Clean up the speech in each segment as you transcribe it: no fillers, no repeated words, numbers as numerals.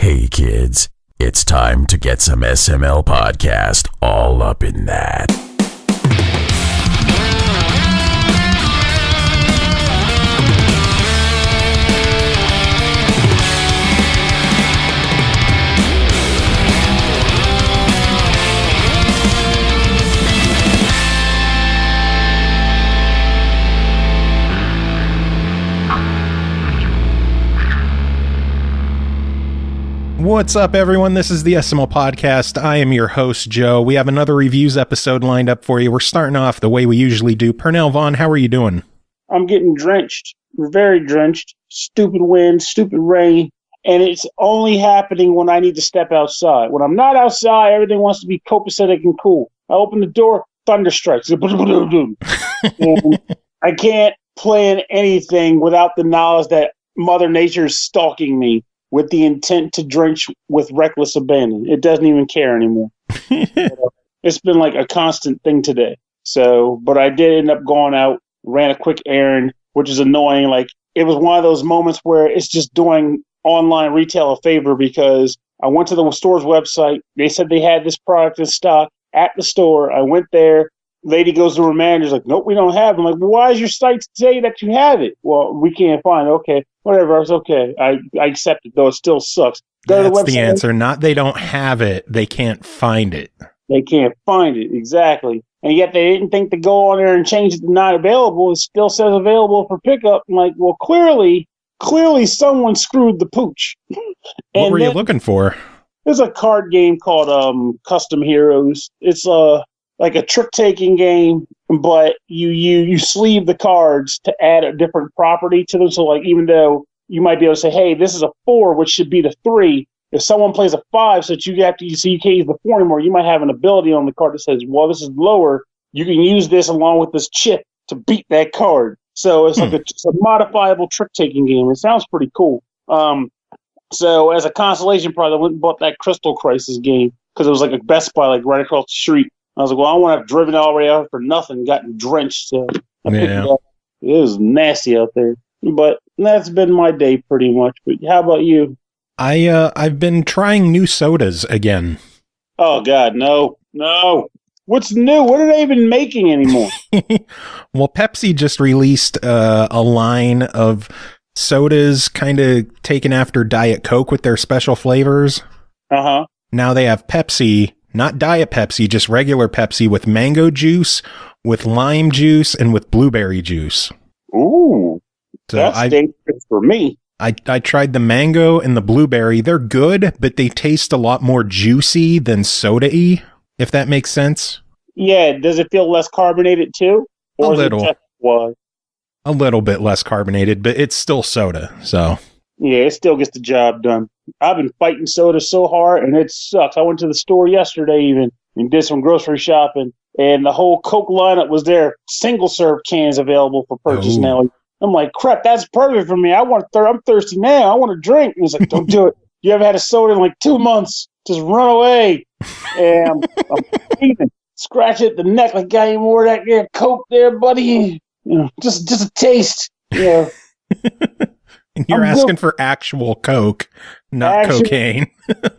Hey kids, it's time to get some SML Podcast all up in that. What's up, everyone? This is the SML Podcast. I am your host, Joe. We have another reviews episode lined up for you. We're starting off the way we usually do. Pernell Vaughan, how are you doing? I'm getting drenched. Very drenched. Stupid wind, stupid rain. And it's only happening when I need to step outside. When I'm not outside, everything wants to be copacetic and cool. I open the door, thunder strikes. And I can't plan anything without the knowledge that Mother Nature is stalking me with the intent to drench with reckless abandon. It doesn't even care anymore. It's been like a constant thing today. So, but I did end up going out, ran a quick errand, which is annoying. Like, it was one of those moments where it's just doing online retail a favor, because I went to the store's website. They said they had this product in stock at the store. I went there. Lady goes to her manager's like, nope, we don't have it. I'm like, well, why does your site say that you have it? Well, we can't find it. Okay, whatever. It's okay. I accept it, though. It still sucks. That's the answer. Not they don't have it. They can't find it. They can't find it. Exactly. And yet they didn't think to go on there and change it to not available. It still says available for pickup. I'm like, well, clearly someone screwed the pooch. What were you looking for? There's a card game called Custom Heroes. It's like a trick-taking game, but you sleeve the cards to add a different property to them. So, like, even though you might be able to say, hey, this is a 4, which should be the 3. If someone plays a 5, so you can't use the 4 anymore, you might have an ability on the card that says, well, this is lower. You can use this along with this chip to beat that card. So it's like it's a modifiable trick-taking game. It sounds pretty cool. So as a consolation prize, I went and bought that Crystal Crisis game because it was like a Best Buy, like right across the street. I was like, well, I don't want to have driven all the way out for nothing, gotten drenched. So I picked it up. It was nasty out there. But that's been my day pretty much. But how about you? I've been trying new sodas again. Oh, God, no. What's new? What are they even making anymore? Well, Pepsi just released a line of sodas kind of taken after Diet Coke with their special flavors. Uh-huh. Now they have Pepsi. Not Diet Pepsi, just regular Pepsi with mango juice, with lime juice, and with blueberry juice. Ooh, so that's dangerous for me. I tried the mango and the blueberry. They're good, but they taste a lot more juicy than soda-y, if that makes sense. Yeah, does it feel less carbonated too? Or a little. A little bit less carbonated, but it's still soda, so... Yeah, it still gets the job done. I've been fighting soda so hard, and it sucks. I went to the store yesterday even and did some grocery shopping, and the whole Coke lineup was there. Single-serve cans available for purchase now. I'm like, crap, that's perfect for me. I'm thirsty now. I want to drink. And he's like, don't do it. You haven't had a soda in like 2 months. Just run away. And I'm breathing. Scratch it at the neck like, got any more of that Coke there, buddy? You know, just a taste. Yeah. You're asking for actual Coke, not cocaine.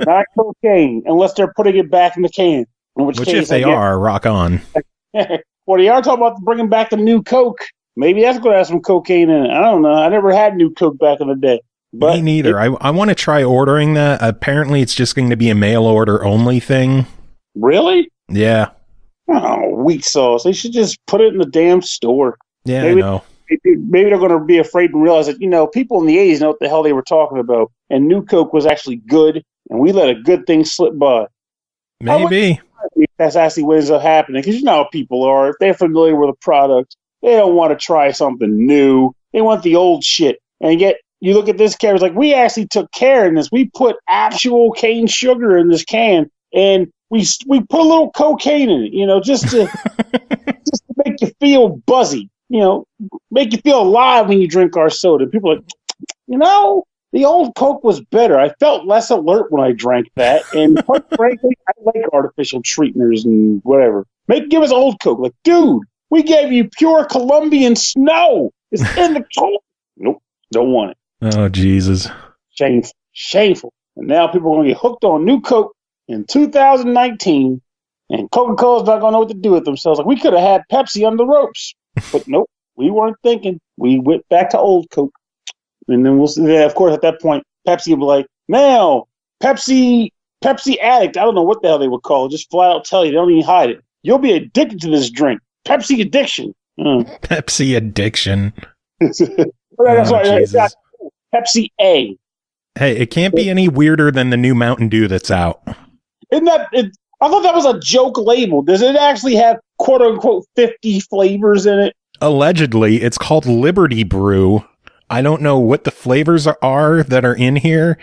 Not cocaine, unless they're putting it back in the can. Which if they are, rock on. Well, they are talking about bringing back the new Coke. Maybe that's going to have some cocaine in it. I don't know. I never had new Coke back in the day. But me neither. I want to try ordering that. Apparently, it's just going to be a mail order only thing. Really? Yeah. Oh, weak sauce. They should just put it in the damn store. Yeah, I know. Maybe they're going to be afraid and realize that, people in the 80s know what the hell they were talking about. And New Coke was actually good, and we let a good thing slip by. Maybe. That's actually what ends up happening, because you know how people are. If they're familiar with a product, they don't want to try something new. They want the old shit. And yet, you look at this can, it's like, we actually took care in this. We put actual cane sugar in this can, and we put a little cocaine in it, just to make you feel buzzy. Make you feel alive when you drink our soda. People are like, the old Coke was better. I felt less alert when I drank that. And quite frankly, I like artificial sweeteners and whatever. Give us old Coke. Like, dude, we gave you pure Colombian snow. It's in the Coke. Nope, don't want it. Oh, Jesus. Shameful. And now people are going to get hooked on new Coke in 2019, and Coca-Cola's not going to know what to do with themselves. Like, we could have had Pepsi on the ropes, but nope, we weren't thinking. We went back to old Coke. And then we'll see. Yeah, of course, at that point, Pepsi will be like, now, Pepsi addict. I don't know what the hell they would call it. Just flat out tell you. They don't even hide it. You'll be addicted to this drink. Pepsi addiction. Pepsi addiction. That's right. Pepsi A. Hey, it can't be any weirder than the new Mountain Dew that's out. Isn't that? I thought that was a joke label. Does it actually have quote unquote 50 flavors in it? Allegedly, it's called Liberty Brew. I don't know what the flavors are that are in here,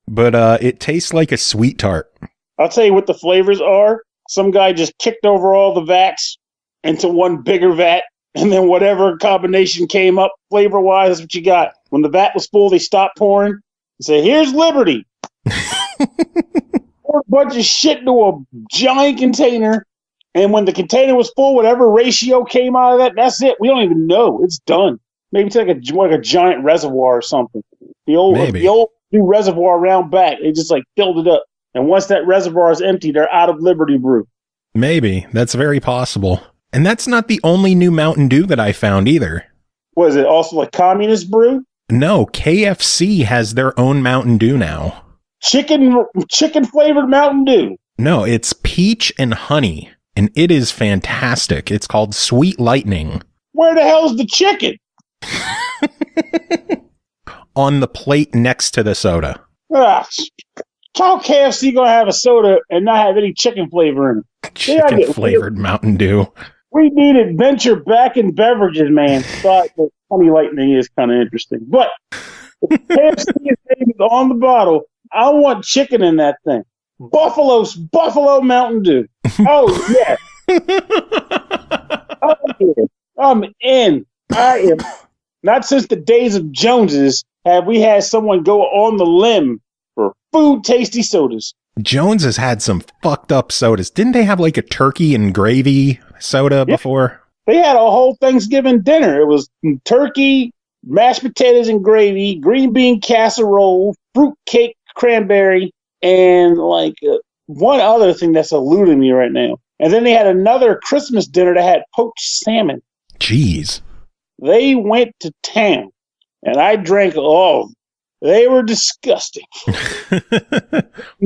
but it tastes like a sweet tart. I'll tell you what the flavors are. Some guy just kicked over all the vats into one bigger vat, and then whatever combination came up flavor-wise, that's what you got. When the vat was full, they stopped pouring and say, here's Liberty. Pour a bunch of shit into a giant container, and when the container was full, whatever ratio came out of that, that's it. We don't even know. It's done. Maybe it's like a giant reservoir or something. The old new reservoir around back, they just like filled it up. And once that reservoir is empty, they're out of Liberty Brew. Maybe. That's very possible. And that's not the only new Mountain Dew that I found either. Was it also like Communist Brew? No, KFC has their own Mountain Dew now. Chicken flavored Mountain Dew. No, it's peach and honey, and it is fantastic. It's called Sweet Lightning. Where the hell's the chicken? On the plate next to the soda. How KFC gonna have a soda and not have any chicken flavor in it? Chicken flavored Mountain Dew. We need adventure back in beverages, man. Thought the honey lightning is kind of interesting, but if KFC is on the bottle, I want chicken in that thing. Buffalo Mountain Dew. Oh yeah. Oh, yeah. I'm in. I am. Not since the days of Joneses have we had someone go on the limb for food tasty sodas. Jones has had some fucked up sodas. Didn't they have like a turkey and gravy soda before? They had a whole Thanksgiving dinner. It was turkey, mashed potatoes and gravy, green bean casserole, fruit cake, cranberry, and like one other thing that's eluding me right now. And then they had another Christmas dinner that had poached salmon. Jeez. They went to town, and I drank all. They were disgusting.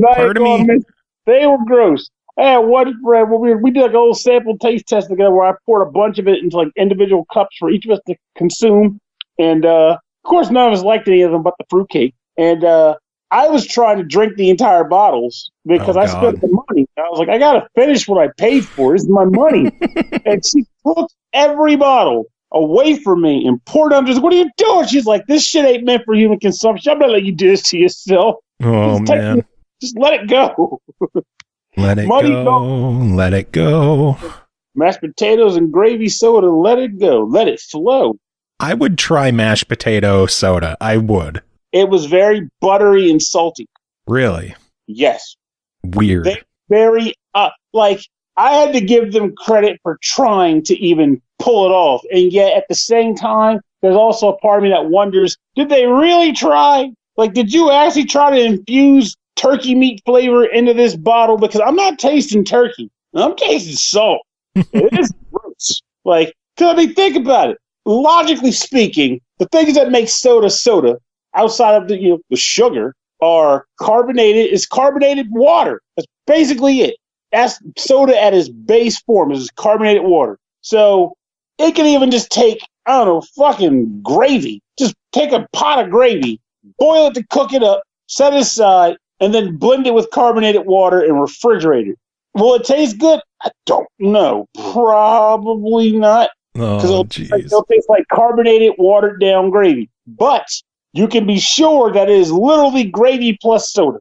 Pardon me? They were gross. I had one friend, we did like an old sample taste test together where I poured a bunch of it into like individual cups for each of us to consume. And of course, none of us liked any of them but the fruitcake. And I was trying to drink the entire bottles because I spent the money. I was like, I got to finish what I paid for. This is my money. And she took every bottle away from me and poured under. What are you doing? She's like, this shit ain't meant for human consumption. I'm not letting you do this to yourself. Oh, man. Just let it go. Let it go. Let it go. Mashed potatoes and gravy soda, let it go. Let it flow. I would try mashed potato soda. I would. It was very buttery and salty. Really? Yes. Weird. They very, like, I had to give them credit for trying to even pull it off. And yet, at the same time, there's also a part of me that wonders, did they really try? Like, did you actually try to infuse turkey meat flavor into this bottle? Because I'm not tasting turkey. I'm tasting salt. It is gross. Like, because I mean, think about it. Logically speaking, the things that make soda, outside of the sugar, are carbonated water. That's basically it. That's soda at its base form is carbonated water. So it can even just take, I don't know, fucking gravy. Just take a pot of gravy, boil it to cook it up, set it aside, and then blend it with carbonated water and refrigerate it. Will it taste good? I don't know. Probably not. Because it'll taste like carbonated, watered down gravy. But you can be sure that it is literally gravy plus soda.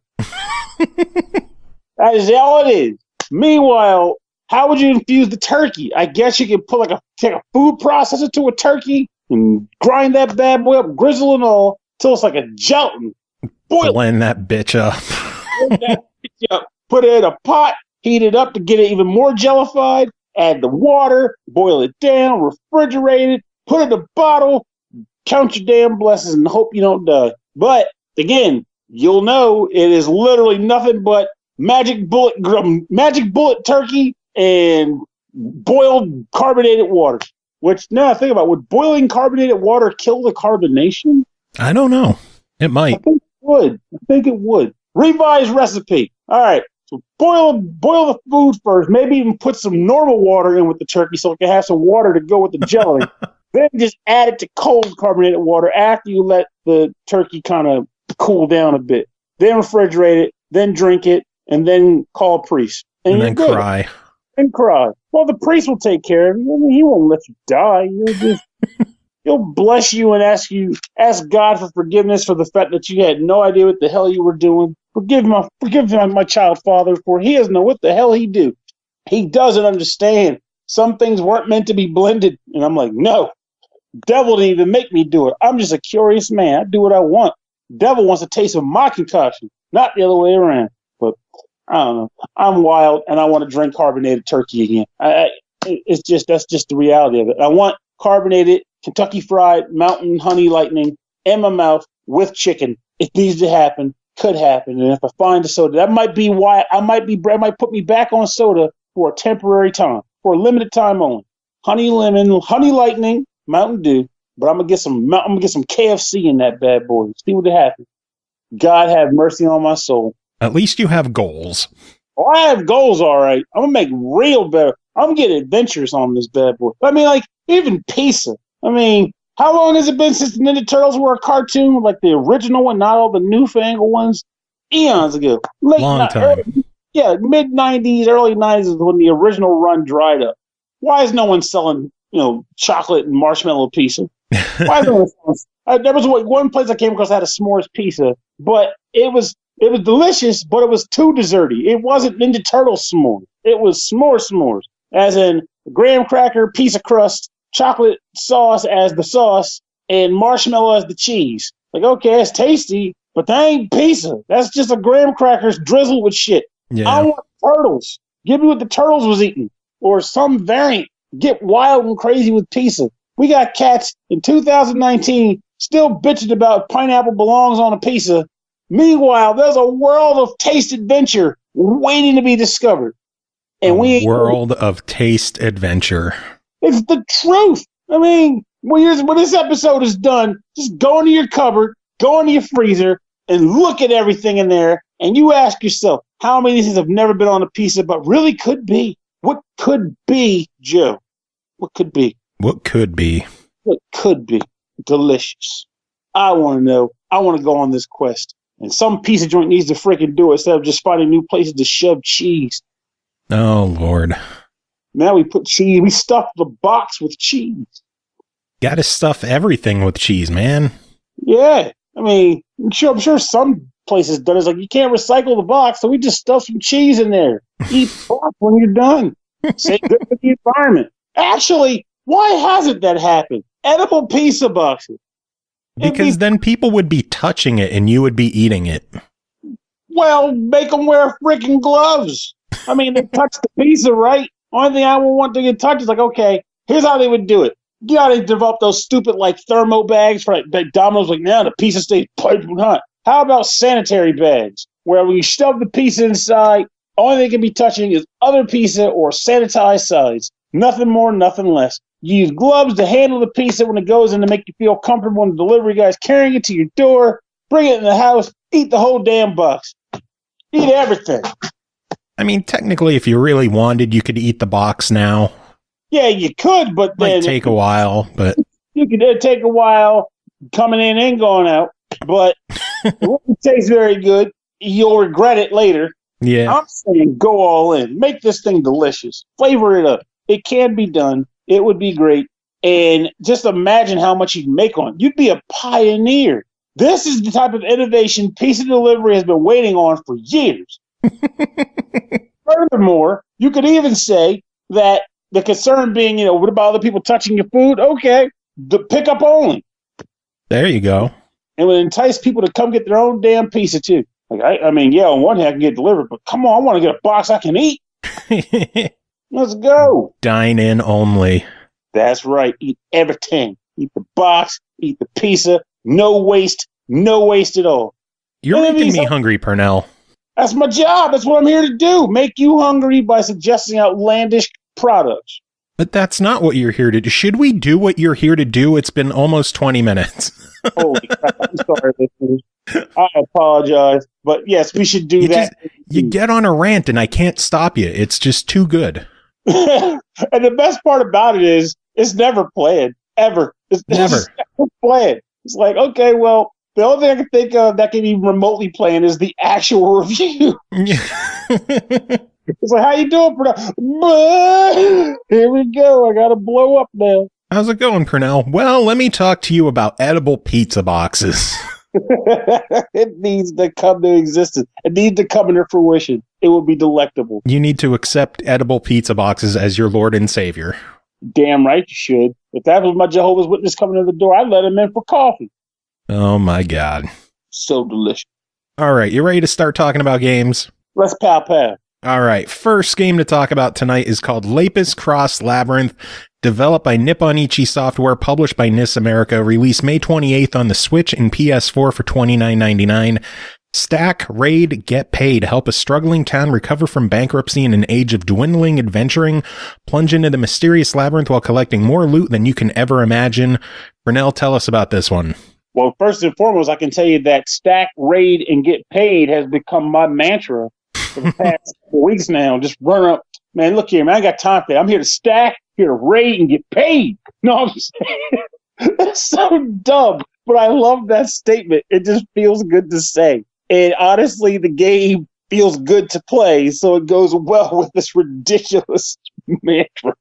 That is all it is. Meanwhile, how would you infuse the turkey? I guess you could put take a food processor to a turkey and grind that bad boy up, grizzle and all, till it's like a gelatin. Blend that bitch up. Put it in a pot, heat it up to get it even more jellified, add the water, boil it down, refrigerate it, put it in a bottle, count your damn blessings and hope you don't die. But again, you'll know it is literally nothing but magic bullet turkey and boiled carbonated water. Which, now I think about, would boiling carbonated water kill the carbonation? I don't know. It might. I think it would. Revised recipe. All right. So boil the food first. Maybe even put some normal water in with the turkey so it can have some water to go with the jelly. Then just add it to cold carbonated water after you let the turkey kind of cool down a bit. Then refrigerate it. Then drink it. And then call a priest. And then cry. And cry. Well, the priest will take care of you. I mean, he won't let you die. He'll bless you and ask God for forgiveness for the fact that you had no idea what the hell you were doing. Forgive my child father, for he doesn't know what the hell he do. He doesn't understand. Some things weren't meant to be blended. And I'm like, no, devil didn't even make me do it. I'm just a curious man. I do what I want. Devil wants a taste of my concoction, not the other way around. But I don't know. I'm wild and I want to drink carbonated turkey again. That's just the reality of it. I want carbonated Kentucky Fried Mountain Honey Lightning in my mouth with chicken. It needs to happen. Could happen. And if I find the soda, that might be why I might put me back on soda for a temporary time, for a limited time only. Honey lemon, honey lightning, Mountain Dew. But I'm gonna get some KFC in that bad boy. See what happens. God have mercy on my soul. At least you have goals. Oh, I have goals, all right. I'm gonna make real better. I'm gonna get adventurous on this bad boy. I mean, like, even pizza. I mean, how long has it been since the Ninja Turtles were a cartoon? Like the original one, not all the newfangled ones? Eons ago. Long time. Mid-90s, early 90s is when the original run dried up. Why is no one selling, chocolate and marshmallow pizza? Why is no one selling? There was one place I came across that had a s'mores pizza, but it was delicious, but it was too desserty. It wasn't Ninja Turtle s'mores. It was s'mores. As in graham cracker, piece of crust, chocolate sauce as the sauce, and marshmallow as the cheese. Like, okay, it's tasty, but that ain't pizza. That's just a graham crackers drizzled with shit. Yeah. I want turtles. Give me what the turtles was eating. Or some variant. Get wild and crazy with pizza. We got cats in 2019 still bitching about pineapple belongs on a pizza. Meanwhile, there's a world of taste adventure waiting to be discovered. And world of taste adventure. It's the truth. I mean, when this episode is done, just go into your cupboard, go into your freezer, and look at everything in there, and you ask yourself, how many things have never been on a pizza, but really could be? What could be, Joe? What could be? What could be? What could be delicious? I want to know. I want to go on this quest. And some pizza joint needs to freaking do it instead of just finding new places to shove cheese. Oh, Lord. Now we put cheese. We stuff the box with cheese. Gotta stuff everything with cheese, man. Yeah. I mean, I'm sure some places done it. It's like, you can't recycle the box, so we just stuff some cheese in there. Eat the box when you're done. Say good for the environment. Actually, why hasn't that happened? Edible pizza boxes. Because then people would be touching it and you would be eating it. Well, make them wear freaking gloves. I mean, they touch the pizza, right? Only thing I would want to get touched is like, okay, here's how they would do it. You know how they develop those stupid, like, thermo bags for, like, Domino's, like, now the pizza stays piping hot. How about sanitary bags, where when you shove the pizza inside, only they can be touching is other pizza or sanitized sides. Nothing more, nothing less. You use gloves to handle the pizza when it goes in to make you feel comfortable when the delivery guy's carrying it to your door. Bring it in the house. Eat the whole damn box. Eat everything. I mean, technically, if you really wanted, you could eat the box now. Yeah, you could, but then... Might take a while, but... You could take a while coming in and going out, but it won't taste very good. You'll regret it later. Yeah. I'm saying go all in. Make this thing delicious. Flavor it up. It can be done. It would be great. And just imagine how much you'd make on it. You'd be a pioneer. This is the type of innovation pizza delivery has been waiting on for years. Furthermore, you could even say that the concern being, what about other people touching your food? Okay, the pickup only. There you go. And would entice people to come get their own damn pizza too. Like, I mean, yeah, on one hand I can get delivered, but come on, I want to get a box I can eat. Let's go. Dine in only. That's right. Eat everything. Eat the box. Eat the pizza. No waste. No waste at all. You're making me hungry, Pernell. That's my job. That's what I'm here to do. Make you hungry by suggesting outlandish products. But that's not what you're here to do. Should we do what you're here to do? It's been almost 20 minutes. Holy crap. I'm sorry, listeners. I apologize. But yes, we should do that. You get on a rant and I can't stop you. It's just too good. And the best part about it is it's never planned. Ever. It's never planned. It's like, okay, well, the only thing I can think of that can be remotely planned is the actual review. It's like, how you doing, Pernell? Here we go. I got to blow up now. How's it going, Pernell? Well, let me talk to you about edible pizza boxes. It needs to come to existence. It needs to come into fruition. It will be delectable. You need to accept edible pizza boxes as your Lord and Savior. Damn right you should. If that was my Jehovah's Witness coming to the door, I'd let him in for coffee. Oh, my God. So delicious. All right, you ready to start talking about games? Let's pow. All right, first game to talk about tonight is called Lapis Cross Labyrinth, developed by Nippon Ichi Software, published by NIS America, released May 28th on the Switch and PS4 for $29.99. Stack, raid, get paid. Help a struggling town recover from bankruptcy in an age of dwindling adventuring. Plunge into the mysterious labyrinth while collecting more loot than you can ever imagine. Pernell, tell us about this one. Well, first and foremost, I can tell you that stack, raid, and get paid has become my mantra for the past 4 weeks now. Just run up. Man, look here, man, I got time for that. I'm here to stack, here to raid, and get paid. No, I'm just saying. That's so dumb. But I love that statement. It just feels good to say. And honestly, the game feels good to play, so it goes well with this ridiculous mantra.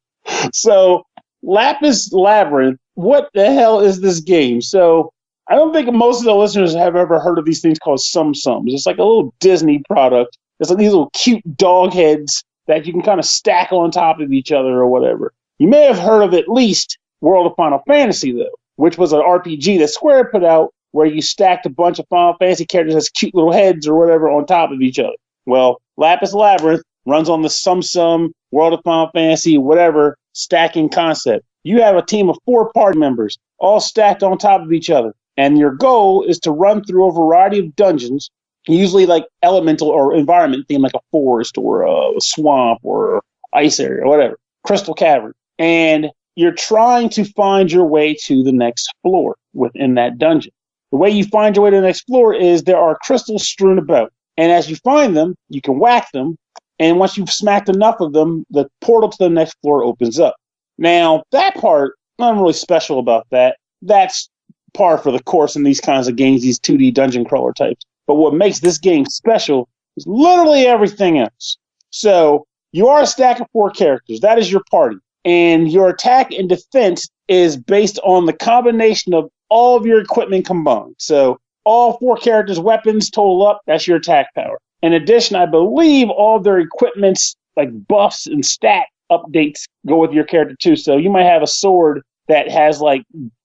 So, Lapis Labyrinth, what the hell is this game? So, I don't think most of the listeners have ever heard of these things called sum-sums. It's like a little Disney product. It's like these little cute dog heads that you can kind of stack on top of each other or whatever. You may have heard of at least World of Final Fantasy, though, which was an RPG that Square put out where you stacked a bunch of Final Fantasy characters as cute little heads or whatever on top of each other. Well, Lapis Labyrinth runs on the sum-sum, World of Final Fantasy, whatever, stacking concept. You have a team of 4 party members, all stacked on top of each other. And your goal is to run through a variety of dungeons, usually like elemental or environment theme, like a forest or a swamp or ice area or whatever, crystal cavern. And you're trying to find your way to the next floor within that dungeon. The way you find your way to the next floor is there are crystals strewn about. And as you find them, you can whack them. And once you've smacked enough of them, the portal to the next floor opens up. Now, that part, nothing really special about that. That's par for the course in these kinds of games, these 2D dungeon crawler types. But what makes this game special is literally everything else. So, you are a stack of 4 characters. That is your party. And your attack and defense is based on the combination of all of your equipment combined. So all 4 characters' weapons total up, that's your attack power. In addition, I believe all of their equipment's like buffs and stat updates go with your character too. So you might have a sword that has like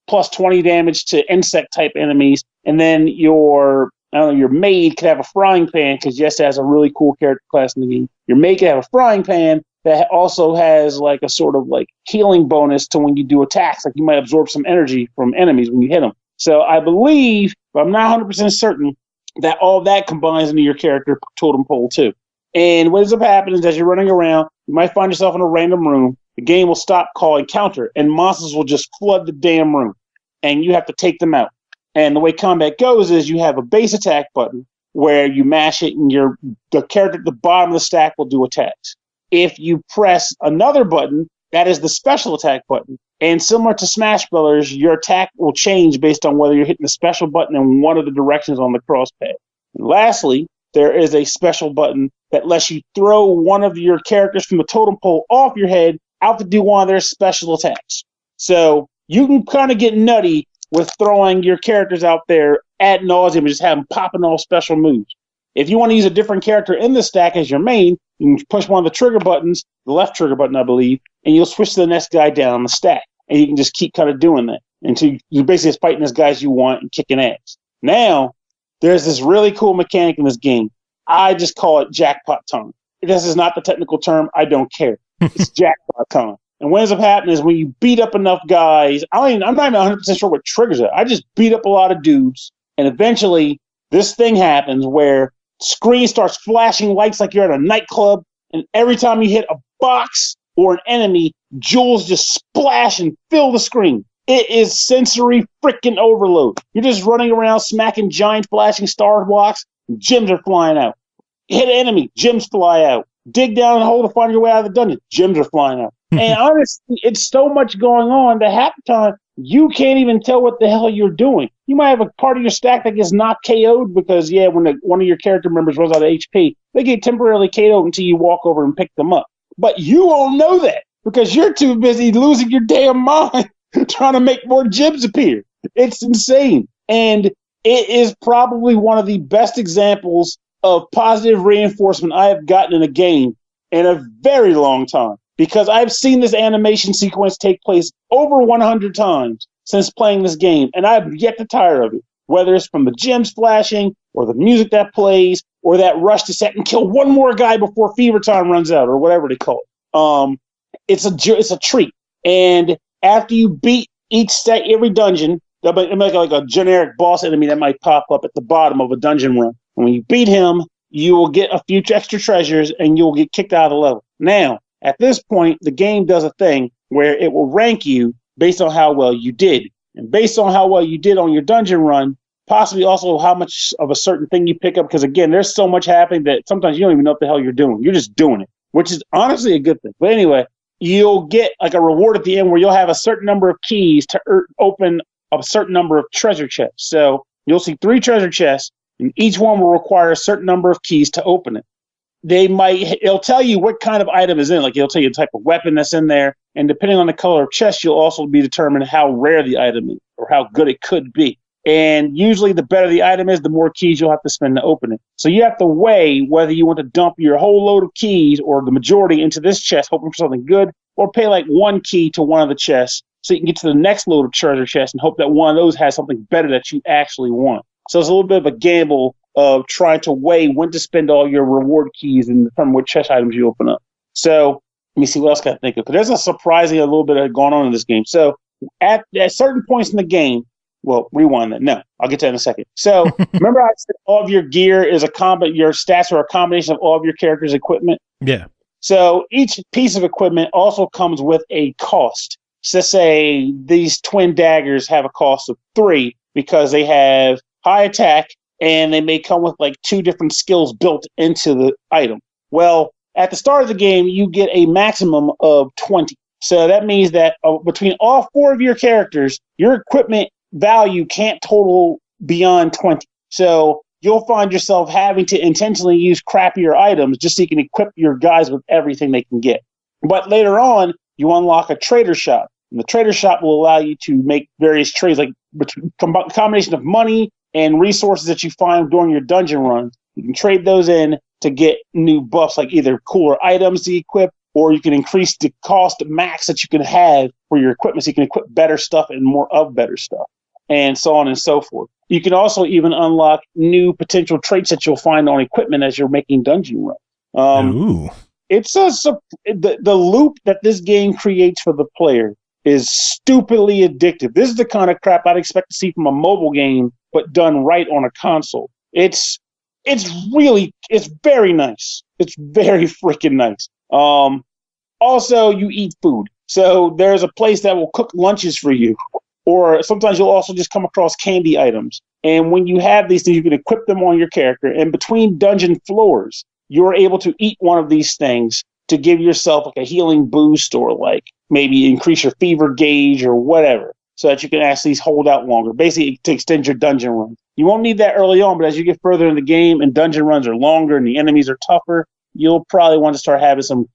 plus 20 damage to insect type enemies. And then your maid could have a frying pan because yes, it has a really cool character class in the game. Your maid could have a frying pan that also has like a sort of like healing bonus to when you do attacks. Like you might absorb some energy from enemies when you hit them. So I believe, but I'm not 100% certain, that all that combines into your character totem pole too. And what ends up happening is as you're running around, you might find yourself in a random room. The game will stop calling counter and monsters will just flood the damn room. And you have to take them out. And the way combat goes is you have a base attack button where you mash it and the character at the bottom of the stack will do attacks. If you press another button, that is the special attack button. And similar to Smash Brothers, your attack will change based on whether you're hitting the special button in one of the directions on the crosspad. And lastly, there is a special button that lets you throw one of your characters from the totem pole off your head out to do one of their special attacks. So you can kind of get nutty with throwing your characters out there ad nauseum and just have them popping off special moves. If you want to use a different character in the stack as your main, you can push one of the trigger buttons, the left trigger button, I believe, and you'll switch to the next guy down the stack. And you can just keep kind of doing that until you're basically just fighting as guys you want and kicking ass. Now, there's this really cool mechanic in this game. I just call it jackpot time. This is not the technical term. I don't care. It's jackpot time. And what ends up happening is when you beat up enough guys, I'm not even 100% sure what triggers it. I just beat up a lot of dudes, and eventually this thing happens where screen starts flashing lights like you're at a nightclub, and every time you hit a box or an enemy, jewels just splash and fill the screen. It is sensory freaking overload. You're just running around smacking giant flashing star blocks, gems are flying out. Hit an enemy, gems fly out. Dig down in a hole to find your way out of the dungeon, gems are flying out. And honestly, it's so much going on that half the time you can't even tell what the hell you're doing. You might have a part of your stack that gets not KO'd because, when one of your character members runs out of HP, they get temporarily KO'd until you walk over and pick them up. But you won't know that because you're too busy losing your damn mind trying to make more gems appear. It's insane. And it is probably one of the best examples of positive reinforcement I have gotten in a game in a very long time. Because I've seen this animation sequence take place over 100 times since playing this game, and I've yet to tire of it. Whether it's from the gems flashing, or the music that plays, or that rush to set and kill one more guy before fever time runs out, or whatever they call it. It's a treat. And after you beat every dungeon, there'll be like a generic boss enemy that might pop up at the bottom of a dungeon run. And when you beat him, you will get a few extra treasures, and you'll get kicked out of the level. Now, at this point, the game does a thing where it will rank you based on how well you did. And based on how well you did on your dungeon run, possibly also how much of a certain thing you pick up. Because, again, there's so much happening that sometimes you don't even know what the hell you're doing. You're just doing it, which is honestly a good thing. But anyway, you'll get like a reward at the end where you'll have a certain number of keys to open a certain number of treasure chests. So you'll see 3 treasure chests, and each one will require a certain number of keys to open it. It'll tell you what kind of item is in it. Like it'll tell you the type of weapon that's in there. And depending on the color of chest, you'll also be determined how rare the item is or how good it could be. And usually the better the item is, the more keys you'll have to spend to open it. So you have to weigh whether you want to dump your whole load of keys or the majority into this chest, hoping for something good, or pay like 1 key to one of the chests so you can get to the next load of treasure chests and hope that one of those has something better that you actually want. So it's a little bit of a gamble of trying to weigh when to spend all your reward keys and determine what chest items you open up. So let me see what else can I think of. Because there's a little bit going on in this game. So at certain points in the game, well, rewind that. No, I'll get to that in a second. So remember I said all of your gear is your stats are a combination of all of your character's equipment? Yeah. So each piece of equipment also comes with a cost. So say these twin daggers have a cost of 3 because they have high attack, and they may come with like 2 different skills built into the item. Well, at the start of the game, you get a maximum of 20. So that means that between all 4 of your characters, your equipment value can't total beyond 20. So you'll find yourself having to intentionally use crappier items just so you can equip your guys with everything they can get. But later on, you unlock a trader shop. And the trader shop will allow you to make various trades, like combination of money and resources that you find during your dungeon runs. You can trade those in to get new buffs, like either cooler items to equip, or you can increase the cost max that you can have for your equipment so you can equip better stuff and more of better stuff, and so on and so forth. You can also even unlock new potential traits that you'll find on equipment as you're making dungeon runs. It's the loop that this game creates for the player is stupidly addictive. This is the kind of crap I'd expect to see from a mobile game, but done right on a console. It's very nice. It's very freaking nice. Also, you eat food. So there's a place that will cook lunches for you. Or sometimes you'll also just come across candy items. And when you have these things, you can equip them on your character. And between dungeon floors, you're able to eat one of these things to give yourself like a healing boost or like maybe increase your fever gauge or whatever, so that you can actually hold out longer, basically to extend your dungeon run. You won't need that early on, but as you get further in the game and dungeon runs are longer and the enemies are tougher, you'll probably want to start having some,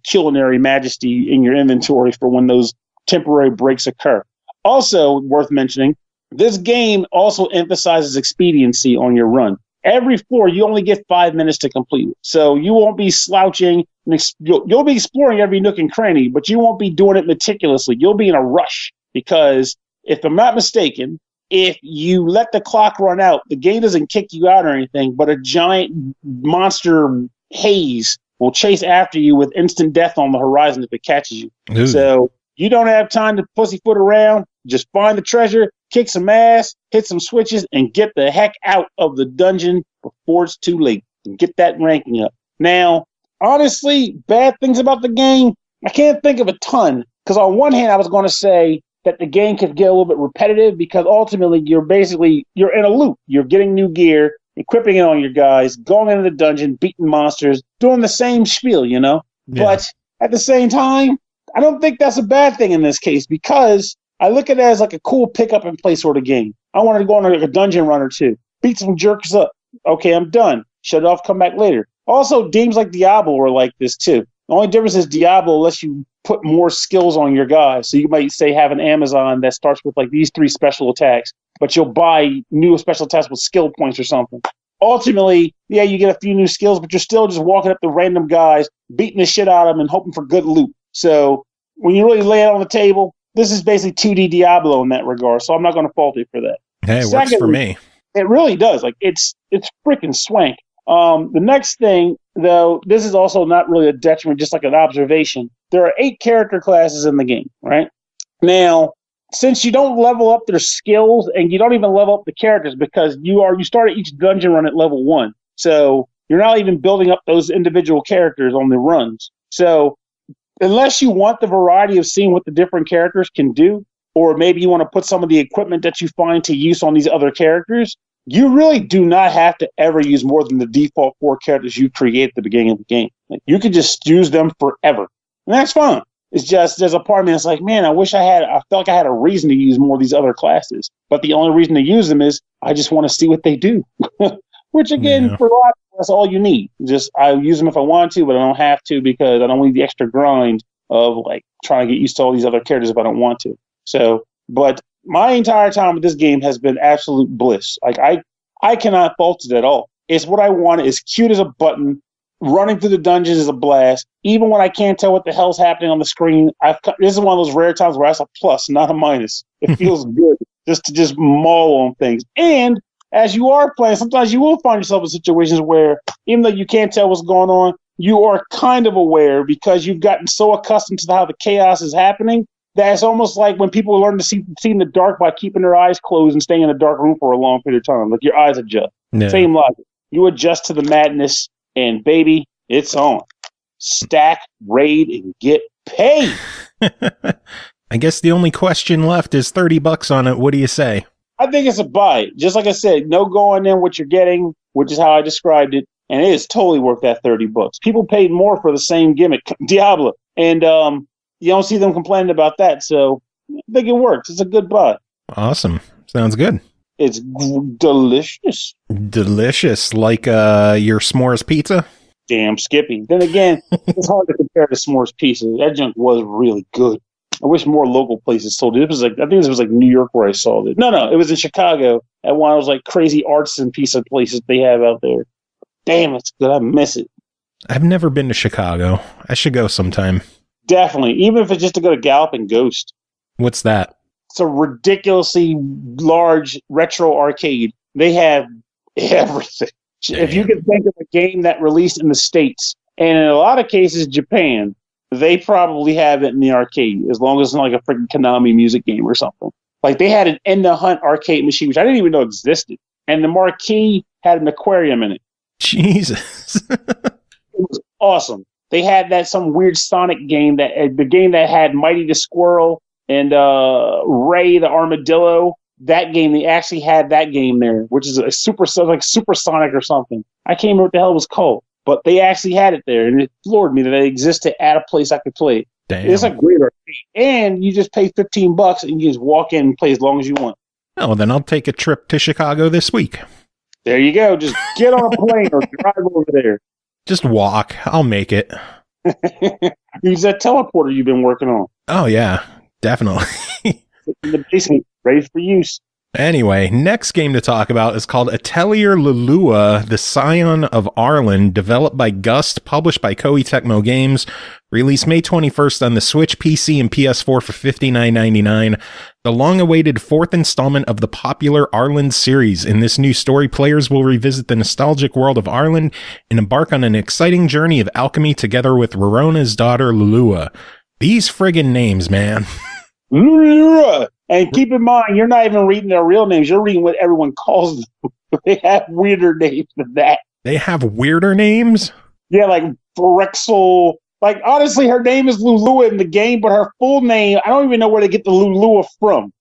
culinary majesty in your inventory for when those temporary breaks occur. Also worth mentioning, this game also emphasizes expediency on your run. Every floor, you only get 5 minutes to complete it. So you won't be slouching. You'll be exploring every nook and cranny, but you won't be doing it meticulously. You'll be in a rush because, if I'm not mistaken, if you let the clock run out, the game doesn't kick you out or anything, but a giant monster haze will chase after you with instant death on the horizon if it catches you. Ooh. So you don't have time to pussyfoot around. Just find the treasure, kick some ass, hit some switches, and get the heck out of the dungeon before it's too late. And get that ranking up. Now, honestly, bad things about the game, I can't think of a ton. Because on one hand, I was going to say that the game could get a little bit repetitive because ultimately you're in a loop. You're getting new gear, equipping it on your guys, going into the dungeon, beating monsters, doing the same spiel, you know? Yeah. But at the same time, I don't think that's a bad thing in this case because I look at it as like a cool pick up and play sort of game. I wanted to go on like a dungeon run or two, beat some jerks up. Okay, I'm done. Shut it off, come back later. Also, games like Diablo are like this too. The only difference is Diablo lets you put more skills on your guys. So you might say have an Amazon that starts with like these 3 special attacks, but you'll buy new special attacks with skill points or something. Ultimately, yeah, you get a few new skills, but you're still just walking up to random guys, beating the shit out of them and hoping for good loot. So when you really lay it on the table, this is basically 2D Diablo in that regard. So I'm not going to fault it for that. Hey, it works for me. It really does. Like it's freaking swank. The next thing, though, this is also not really a detriment, just like an observation. There are 8 character classes in the game, right? Now, since you don't level up their skills and you don't even level up the characters because you start at each dungeon run at level 1. So you're not even building up those individual characters on the runs. So unless you want the variety of seeing what the different characters can do, or maybe you want to put some of the equipment that you find to use on these other characters, you really do not have to ever use more than the default 4 characters you create at the beginning of the game. Like, you could just use them forever. And that's fine. It's just, there's a part of me that's like, man, I felt like I had a reason to use more of these other classes. But the only reason to use them is I just want to see what they do. Which, again, for a lot of people, that's all you need. Just, I use them if I want to, but I don't have to because I don't need the extra grind of, like, trying to get used to all these other characters if I don't want to. So, but my entire time with this game has been absolute bliss. Like, I cannot fault it at all. It's what I want. It's cute as a button. Running through the dungeons is a blast. Even when I can't tell what the hell's happening on the screen, this is one of those rare times where that's a plus, not a minus. It feels good just to maul on things. And as you are playing, sometimes you will find yourself in situations where, even though you can't tell what's going on, you are kind of aware because you've gotten so accustomed to how the chaos is happening that it's almost like when people learn to see in the dark by keeping their eyes closed and staying in a dark room for a long period of time. Like, your eyes adjust. Yeah. Same logic. You adjust to the madness. And baby, it's on. Stack, raid, and get paid. I guess the only question left is $30 on it. What do you say? I think it's a buy. Just like I said, no going in what you're getting, which is how I described it. And it is totally worth that $30. People paid more for the same gimmick, Diablo. And you don't see them complaining about that. So I think it works. It's a good buy. Awesome. Sounds good. It's delicious. Delicious, like your s'mores pizza? Damn, Skippy. Then again, it's hard to compare to s'mores pizza. That junk was really good. I wish more local places sold it. I think this was like New York where I saw it. No, it was in Chicago at one of those like crazy arts and pizza places they have out there. Damn, it's good. I miss it. I've never been to Chicago. I should go sometime. Definitely, even if it's just to go to Gallop and Ghost. What's that? It's a ridiculously large retro arcade. They have everything. Damn. If you can think of a game that released in the States, and in a lot of cases, Japan, they probably have it in the arcade, as long as it's not like a freaking Konami music game or something. Like, they had an End the Hunt arcade machine, which I didn't even know existed. And the marquee had an aquarium in it. Jesus. It was awesome. They had some weird Sonic game, the game that had Mighty the Squirrel and Ray the Armadillo. That game, they actually had that game there, which is a Supersonic or something. I can't remember what the hell it was called, but they actually had it there, and it floored me that it existed at a place I could play it. Damn. It's a great arcade, and you just pay $15 and you just walk in and play as long as you want. Oh, then I'll take a trip to Chicago this week. There you go. Just get on a plane or drive over there. Just walk. I'll make it. Use that teleporter you've been working on. Oh, yeah. Definitely. In the basement, ready for use. Anyway, next game to talk about is called Atelier Lulua, the Scion of Arland, developed by GUST, published by Koei Tecmo Games, released May 21st on the Switch, PC, and PS4 for $59.99. The long-awaited 4th installment of the popular Arland series. In this new story, players will revisit the nostalgic world of Arland and embark on an exciting journey of alchemy together with Rarona's daughter, Lulua. These friggin' names, man. Lulua! And keep in mind, you're not even reading their real names. You're reading what everyone calls them. They have weirder names than that. They have weirder names? Yeah, like Phrexel. Like, honestly, her name is Lulua in the game, but her full name, I don't even know where they get the Lulua from.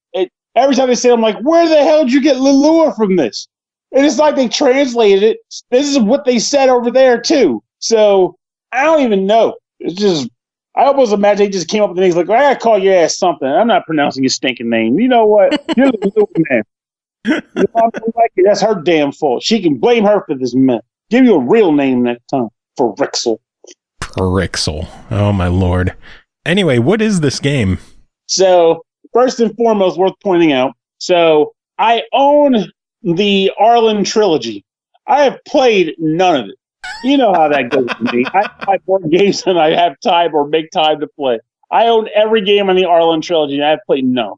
Every time they say it, I'm like, where the hell did you get Lulua from this? And it's like they translated it. This is what they said over there, too. So, I don't even know. It's just, I almost imagine they just came up with the names like, I gotta call your ass something. I'm not pronouncing your stinking name. You know what? You're the Lulua man. Your mom don't like it. That's her damn fault. She can blame her for this mess. Give you a real name next time. Phrexel. Phrexel. Oh, my lord. Anyway, what is this game? So, first and foremost, worth pointing out, so I own the Arland trilogy. I have played none of it. You know how that goes for me. I buy board games and I have time or make time to play. I own every game on the Arland trilogy and I have played none.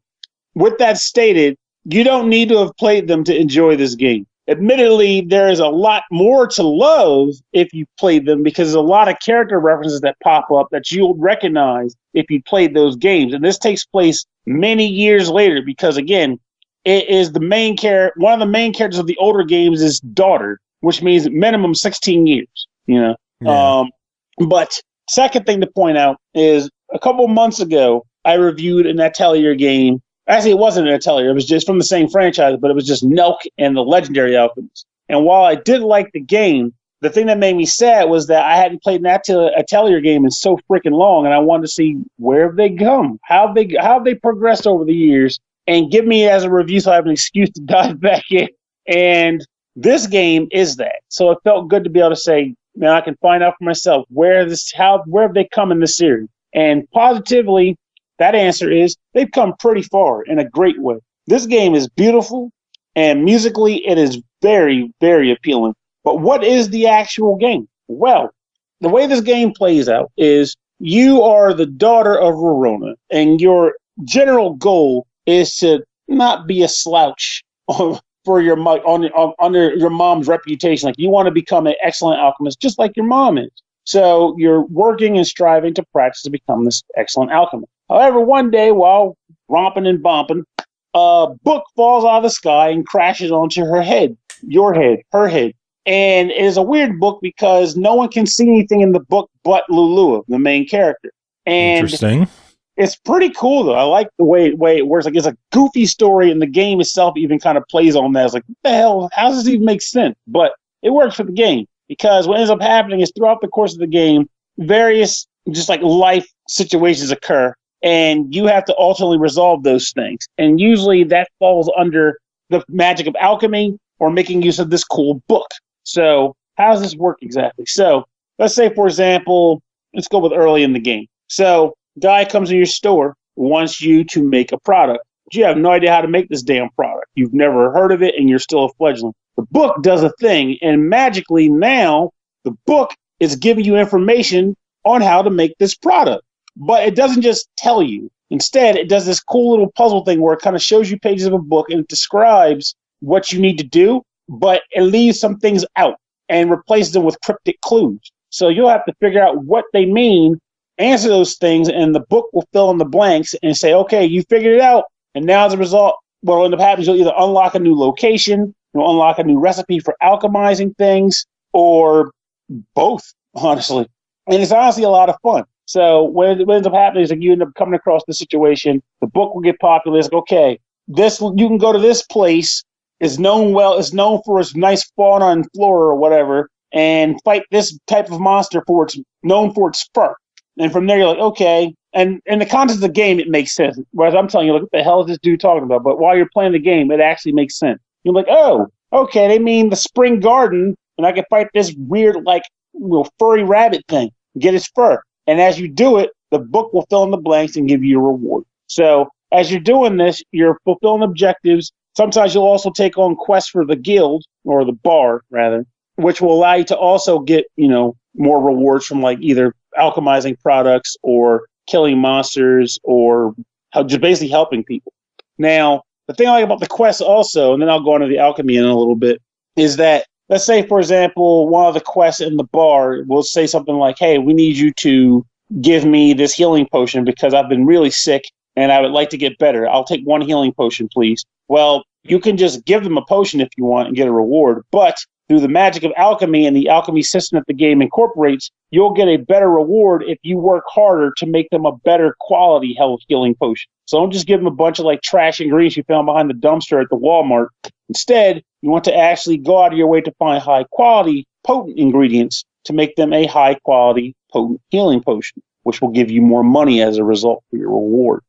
With that stated, you don't need to have played them to enjoy this game. Admittedly, there is a lot more to love if you played them because there's a lot of character references that pop up that you'll recognize if you played those games. And this takes place many years later because, again, it is the main character. One of the main characters of the older games is daughter, which means minimum 16 years, you know. Yeah. But second thing to point out is a couple months ago, I reviewed an Atelier game. Actually, it wasn't an Atelier. It was just from the same franchise, but it was just Nelk and the Legendary Alchemist. And while I did like the game, the thing that made me sad was that I hadn't played an Atelier game in so freaking long, and I wanted to see where have they come, how have they progressed over the years, and give me it as a review so I have an excuse to dive back in. And this game is that. So it felt good to be able to say, man, I can find out for myself where have they come in this series. And positively, that answer is they've come pretty far in a great way. This game is beautiful, and musically it is very, very appealing. But what is the actual game? Well, the way this game plays out is you are the daughter of Verona, and your general goal is to not be a slouch for your under your mom's reputation. Like, you want to become an excellent alchemist, just like your mom is. So you're working and striving to practice to become this excellent alchemist. However, one day while romping and bumping, a book falls out of the sky and crashes onto her head, her head. And it is a weird book because no one can see anything in the book but Lulua, the main character. And interesting. It's pretty cool, though. I like the way it works. Like, it's a goofy story, and the game itself even kind of plays on that. It's like, what the hell? How does this even make sense? But it works for the game because what ends up happening is throughout the course of the game, various just like life situations occur, and you have to ultimately resolve those things. And usually that falls under the magic of alchemy or making use of this cool book. So how does this work exactly? So let's say, for example, let's go with early in the game. So guy comes to your store, wants you to make a product. But you have no idea how to make this damn product. You've never heard of it, and you're still a fledgling. The book does a thing, and magically now the book is giving you information on how to make this product. But it doesn't just tell you. Instead, it does this cool little puzzle thing where it kind of shows you pages of a book and it describes what you need to do, but it leaves some things out and replaces them with cryptic clues. So you'll have to figure out what they mean, answer those things, and the book will fill in the blanks and say, okay, you figured it out. And now as a result, what will end up happening is you'll either unlock a new location, you'll unlock a new recipe for alchemizing things, or both, honestly. And it's honestly a lot of fun. So what ends up happening is that you end up coming across the situation, the book will get popular. It's like, okay, you can go to this place, it's known for its nice fauna and flora or whatever, and fight this type of monster it's known for its fur. And from there, you're like, okay. And in the context of the game, it makes sense. Whereas I'm telling you, like, what the hell is this dude talking about? But while you're playing the game, it actually makes sense. You're like, oh, okay, they mean the spring garden, and I can fight this weird, like, little furry rabbit thing, get its fur. And as you do it, the book will fill in the blanks and give you a reward. So as you're doing this, you're fulfilling objectives. Sometimes you'll also take on quests for the guild, or the bar, rather, which will allow you to also get, more rewards from, like, either alchemizing products or killing monsters or just basically helping people. Now, the thing I like about the quests also, and then I'll go into the alchemy in a little bit, is that, let's say, for example, one of the quests in the bar will say something like, hey, we need you to give me this healing potion because I've been really sick and I would like to get better. I'll take 1 healing potion, please. Well, you can just give them a potion if you want and get a reward, but through the magic of alchemy and the alchemy system that the game incorporates, you'll get a better reward if you work harder to make them a better quality health healing potion. So don't just give them a bunch of like trash ingredients you found behind the dumpster at the Walmart. Instead, you want to actually go out of your way to find high quality, potent ingredients to make them a high quality, potent healing potion, which will give you more money as a result for your reward.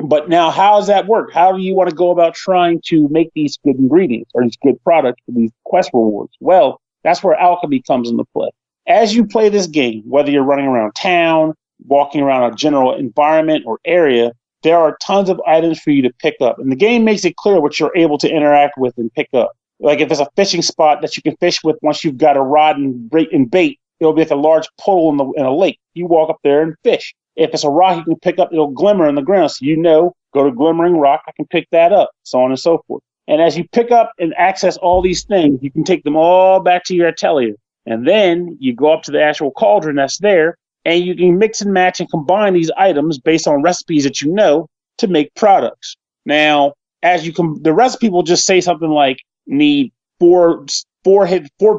But now, how does that work? How do you want to go about trying to make these good ingredients or these good products for these quest rewards? Well, that's where alchemy comes into play. As you play this game, whether you're running around town, walking around a general environment or area, there are tons of items for you to pick up. And the game makes it clear what you're able to interact with and pick up. Like if there's a fishing spot that you can fish with once you've got a rod and bait, it'll be like a large puddle in a lake. You walk up there and fish. If it's a rock you can pick up, it'll glimmer in the ground. So go to glimmering rock, I can pick that up, so on and so forth. And as you pick up and access all these things, you can take them all back to your atelier. And then you go up to the actual cauldron that's there, and you can mix and match and combine these items based on recipes that you know to make products. Now, the recipe will just say something like, need 4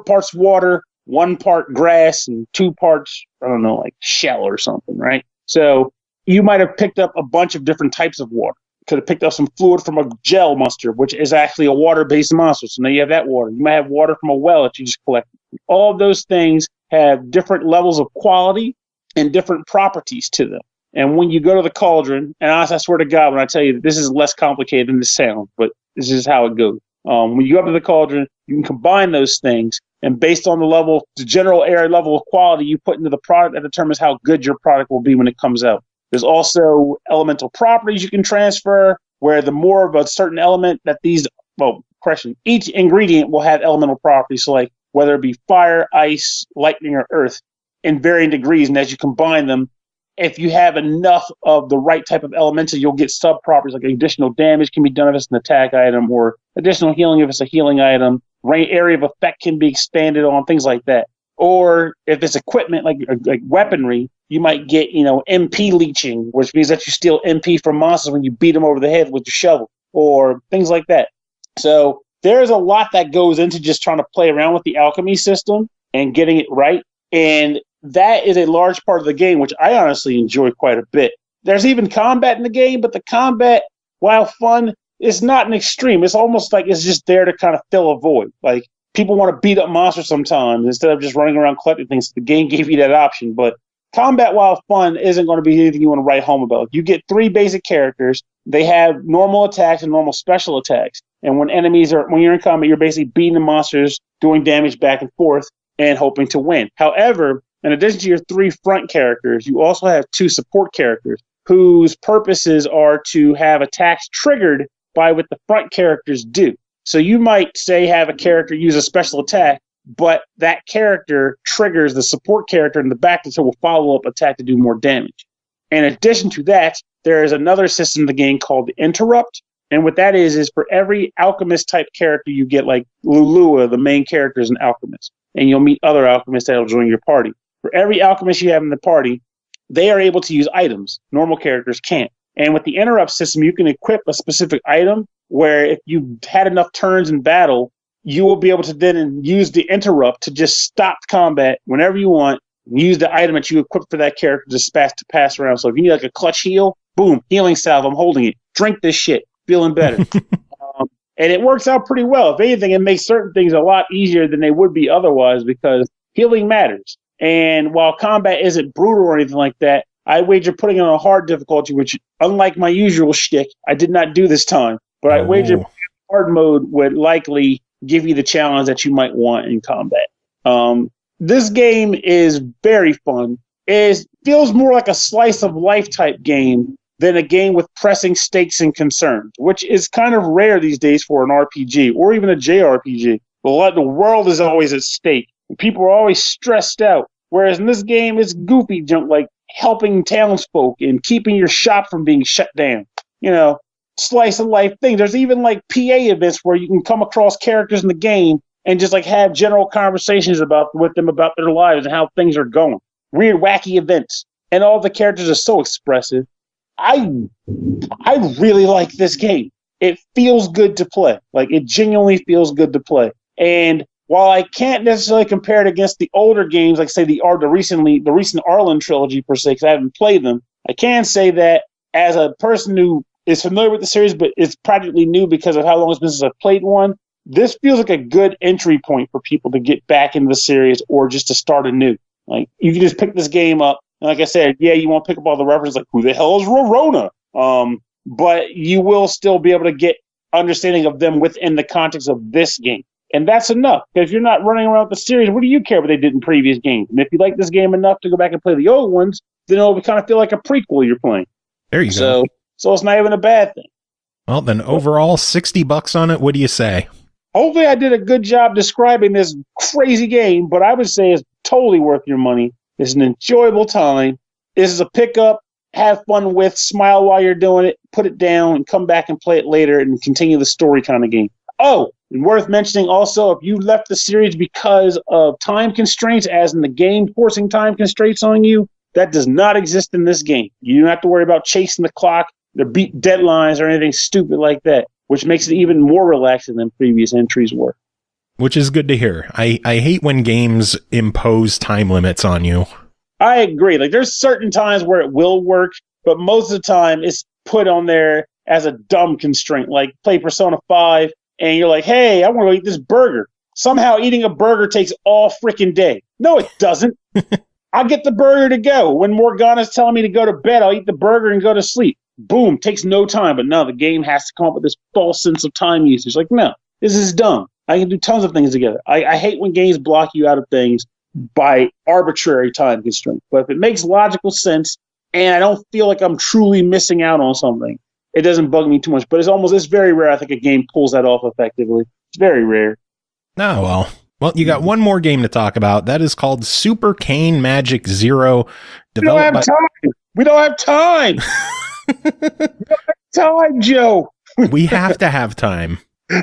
parts water, 1 part grass, and 2 parts, like shell or something, right? So you might have picked up a bunch of different types of water. Could have picked up some fluid from a gel monster, which is actually a water-based monster. So now you have that water. You might have water from a well that you just collected. All of those things have different levels of quality and different properties to them. And when you go to the cauldron, and I swear to God, when I tell you that this is less complicated than this sounds, but this is how it goes. When you go up to the cauldron, you can combine those things. And based on the general area level of quality you put into the product, that determines how good your product will be when it comes out. There's also elemental properties you can transfer, where the more of a certain element that each ingredient will have elemental properties. So like whether it be fire, ice, lightning, or earth in varying degrees. And as you combine them, if you have enough of the right type of elemental, you'll get sub properties like additional damage can be done if it's an attack item, or additional healing if it's a healing item. Area of effect can be expanded on, things like that. Or if it's equipment like weaponry, you might get, MP leeching, which means that you steal MP from monsters when you beat them over the head with your shovel, or things like that. So there's a lot that goes into just trying to play around with the alchemy system and getting it right. And that is a large part of the game, which I honestly enjoy quite a bit. There's even combat in the game, but the combat, while fun, it's not an extreme. It's almost like it's just there to kind of fill a void. Like, people want to beat up monsters sometimes instead of just running around collecting things. The game gave you that option. But combat, while fun, isn't going to be anything you want to write home about. You get 3 basic characters. They have normal attacks and normal special attacks. And when you're in combat, you're basically beating the monsters, doing damage back and forth, and hoping to win. However, in addition to your 3 front characters, you also have 2 support characters whose purposes are to have attacks triggered by what the front characters do. So you might say have a character use a special attack, but that character triggers the support character in the back that will follow up attack to do more damage. In addition to that, there is another system in the game called the Interrupt. And what that is for every alchemist type character you get, like Lulua, the main character is an alchemist. And you'll meet other alchemists that will join your party. For every alchemist you have in the party, they are able to use items. Normal characters can't. And with the interrupt system, you can equip a specific item where if you've had enough turns in battle, you will be able to then use the interrupt to just stop combat whenever you want. Use the item that you equip for that character to pass around. So if you need like a clutch heal, boom, healing salve, I'm holding it. Drink this shit, feeling better. And it works out pretty well. If anything, it makes certain things a lot easier than they would be otherwise because healing matters. And while combat isn't brutal or anything like that, I wager putting it on a hard difficulty, which, unlike my usual shtick, I did not do this time. But I wager hard mode would likely give you the challenge that you might want in combat. This game is very fun. It feels more like a slice of life type game than a game with pressing stakes and concerns, which is kind of rare these days for an RPG or even a JRPG. The world is always at stake. And people are always stressed out. Whereas in this game, it's goofy junk like helping townsfolk and keeping your shop from being shut down. Slice of life thing. There's even like PA events where you can come across characters in the game and just like have general conversations with them about their lives and how things are going. Weird, wacky events. And all the characters are so expressive. I really like this game. It feels good to play. Like, it genuinely feels good to play. And while I can't necessarily compare it against the older games, like say the recent Arland trilogy per se, because I haven't played them, I can say that as a person who is familiar with the series, but is practically new because of how long it's been since I've played one, this feels like a good entry point for people to get back into the series or just to start anew. Like, you can just pick this game up, and like I said, yeah, you won't pick up all the references, like, who the hell is Rorona? But you will still be able to get understanding of them within the context of this game. And that's enough. Because if you're not running around with the series, what do you care what they did in previous games? And if you like this game enough to go back and play the old ones, then it'll kind of feel like a prequel you're playing. There you go. So it's not even a bad thing. Well, then overall, $60 on it. What do you say? Hopefully I did a good job describing this crazy game, but I would say it's totally worth your money. It's an enjoyable time. This is a pickup, have fun with, smile while you're doing it, put it down, and come back and play it later and continue the story kind of game. Oh, and worth mentioning also, if you left the series because of time constraints, as in the game forcing time constraints on you, that does not exist in this game. You don't have to worry about chasing the clock, or beat deadlines, or anything stupid like that, which makes it even more relaxing than previous entries were. Which is good to hear. I hate when games impose time limits on you. I agree. Like, there's certain times where it will work, but most of the time it's put on there as a dumb constraint. Like, play Persona 5, and you're like, hey, I want to go eat this burger. Somehow eating a burger takes all freaking day. No, it doesn't. I get the burger to go. When Morgana's telling me to go to bed, I'll eat the burger and go to sleep. Boom, takes no time. But no, the game has to come up with this false sense of time usage. Like, no, this is dumb. I can do tons of things together. I hate when games block you out of things by arbitrary time constraints. But if it makes logical sense and I don't feel like I'm truly missing out on something, it doesn't bug me too much. But it's very rare I think a game pulls that off effectively. It's very rare. Oh, well. Well, you got one more game to talk about. That is called Super Cane Magic Zero. We don't have time. We don't have time. We don't have time, Joe. We have to have time.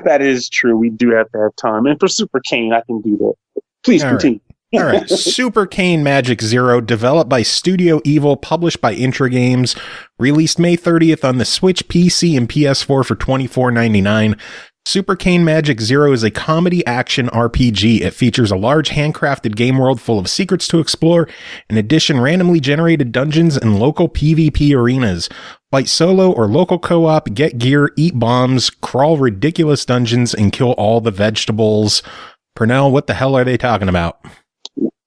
That is true. We do have to have time. And for Super Cane, I can do that. Please continue. All right. Super Cane Magic Zero, developed by Studio Evil, published by Intragames, released May 30th on the Switch, PC, and PS4 for $24.99. Super Cane Magic Zero is a comedy action RPG. It features a large handcrafted game world full of secrets to explore. In addition, randomly generated dungeons and local PvP arenas. Fight solo or local co-op, get gear, eat bombs, crawl ridiculous dungeons, and kill all the vegetables. Pernell, what the hell are they talking about?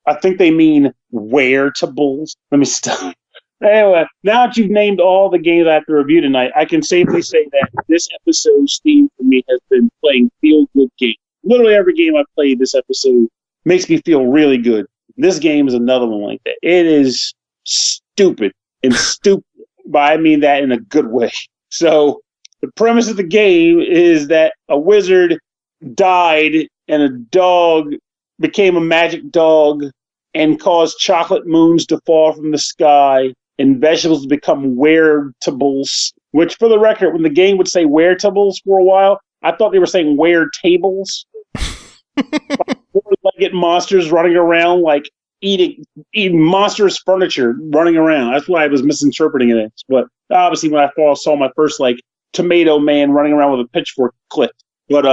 I think they mean where-tables. Let me stop. Anyway, now that you've named all the games I have to review tonight, I can safely say that this episode's theme for me has been playing feel-good games. Literally every game I've played this episode makes me feel really good. This game is another one like that. It is stupid, but I mean that in a good way. So the premise of the game is that a wizard died and a dog became a magic dog and caused chocolate moons to fall from the sky and vegetables to become where-tables, which, for the record, when the game would say where-tables for a while, I thought they were saying where-tables. Four-legged monsters running around, like, eating monstrous furniture running around. That's why I was misinterpreting it. But obviously, when I saw my first, like, tomato man running around with a pitchfork, clicked. But,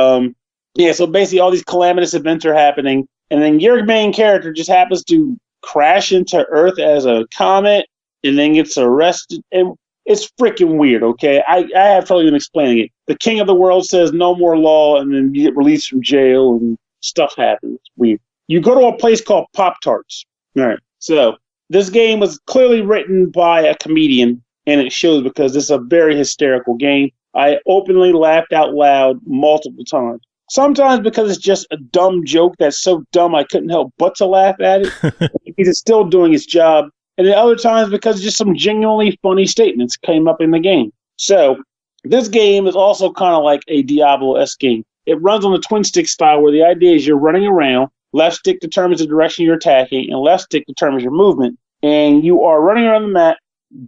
yeah, so basically all these calamitous events are happening, and then your main character just happens to crash into Earth as a comet, and then gets arrested. And it's freaking weird, okay? I have trouble even explaining it. The king of the world says no more law, and then you get released from jail, and stuff happens. It's weird. You go to a place called Pop-Tarts. All right. So this game was clearly written by a comedian, and it shows because it's a very hysterical game. I openly laughed out loud multiple times. Sometimes because it's just a dumb joke that's so dumb I couldn't help but to laugh at it. He's still doing his job. And then other times because just some genuinely funny statements came up in the game. So this game is also kind of like a Diablo-esque game. It runs on the twin stick style where the idea is you're running around, left stick determines the direction you're attacking, and left stick determines your movement. And you are running around the map,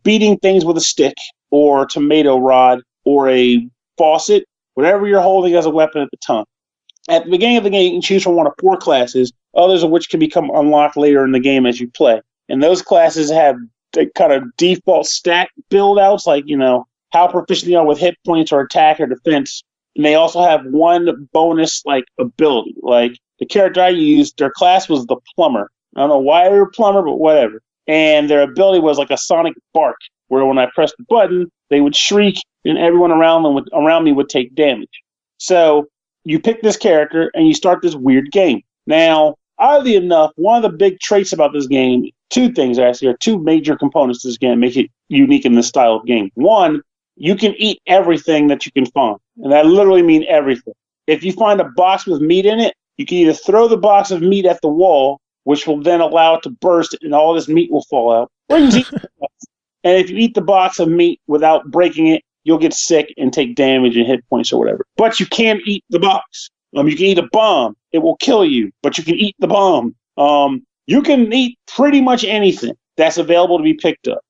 beating things with a stick or tomato rod or a faucet, whatever you're holding as a weapon at the time. At the beginning of the game, you can choose from one of 4 classes, others of which can become unlocked later in the game as you play. And those classes have kind of default stat build outs, like, how proficient you are with hit points or attack or defense. And they also have one bonus, like, ability. Like, the character I used, their class was the plumber. I don't know why they were plumber, but whatever. And their ability was like a sonic bark, where when I pressed the button, they would shriek, and everyone around me would take damage. So you pick this character, and you start this weird game. Now, oddly enough, one of the big traits about this game, two things actually, are two major components to this game that make it unique in this style of game. One, you can eat everything that you can find, and that literally means everything. If you find a box with meat in it, you can either throw the box of meat at the wall, which will then allow it to burst, and all this meat will fall out. Or you can eat the box. And if you eat the box of meat without breaking it, you'll get sick and take damage and hit points or whatever. But you can't eat the box. You can eat a bomb. It will kill you, but you can eat the bomb. You can eat pretty much anything that's available to be picked up.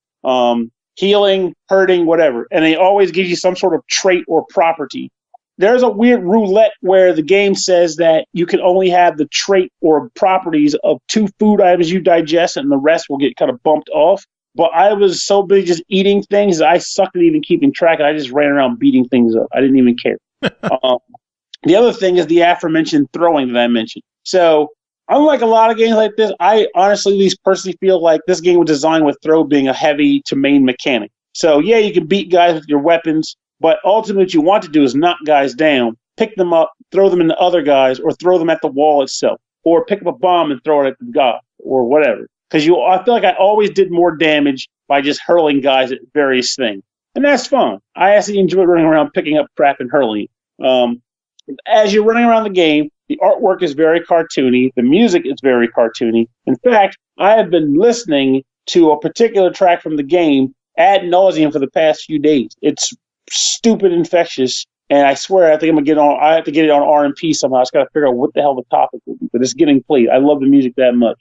Healing, hurting, whatever. And they always give you some sort of trait or property. There's a weird roulette where the game says that you can only have the trait or properties of 2 food items you digest, and the rest will get kind of bumped off. But I was so busy just eating things that I sucked at even keeping track. I just ran around beating things up. I didn't even care. The other thing is the aforementioned throwing that I mentioned. So, unlike a lot of games like this, I honestly at least personally feel like this game was designed with throw being a heavy to main mechanic. So, yeah, you can beat guys with your weapons, but ultimately what you want to do is knock guys down, pick them up, throw them into other guys, or throw them at the wall itself, or pick up a bomb and throw it at the guy, or whatever. Because I feel like I always did more damage by just hurling guys at various things. And that's fun. I actually enjoy running around picking up crap and hurling it. As you're running around the game, the artwork is very cartoony. The music is very cartoony. In fact, I have been listening to a particular track from the game ad nauseum for the past few days. It's stupid infectious, and I swear I think I'm gonna get on. I have to get it on RMP somehow. I just gotta figure out what the hell the topic will be. But it's getting played. I love the music that much.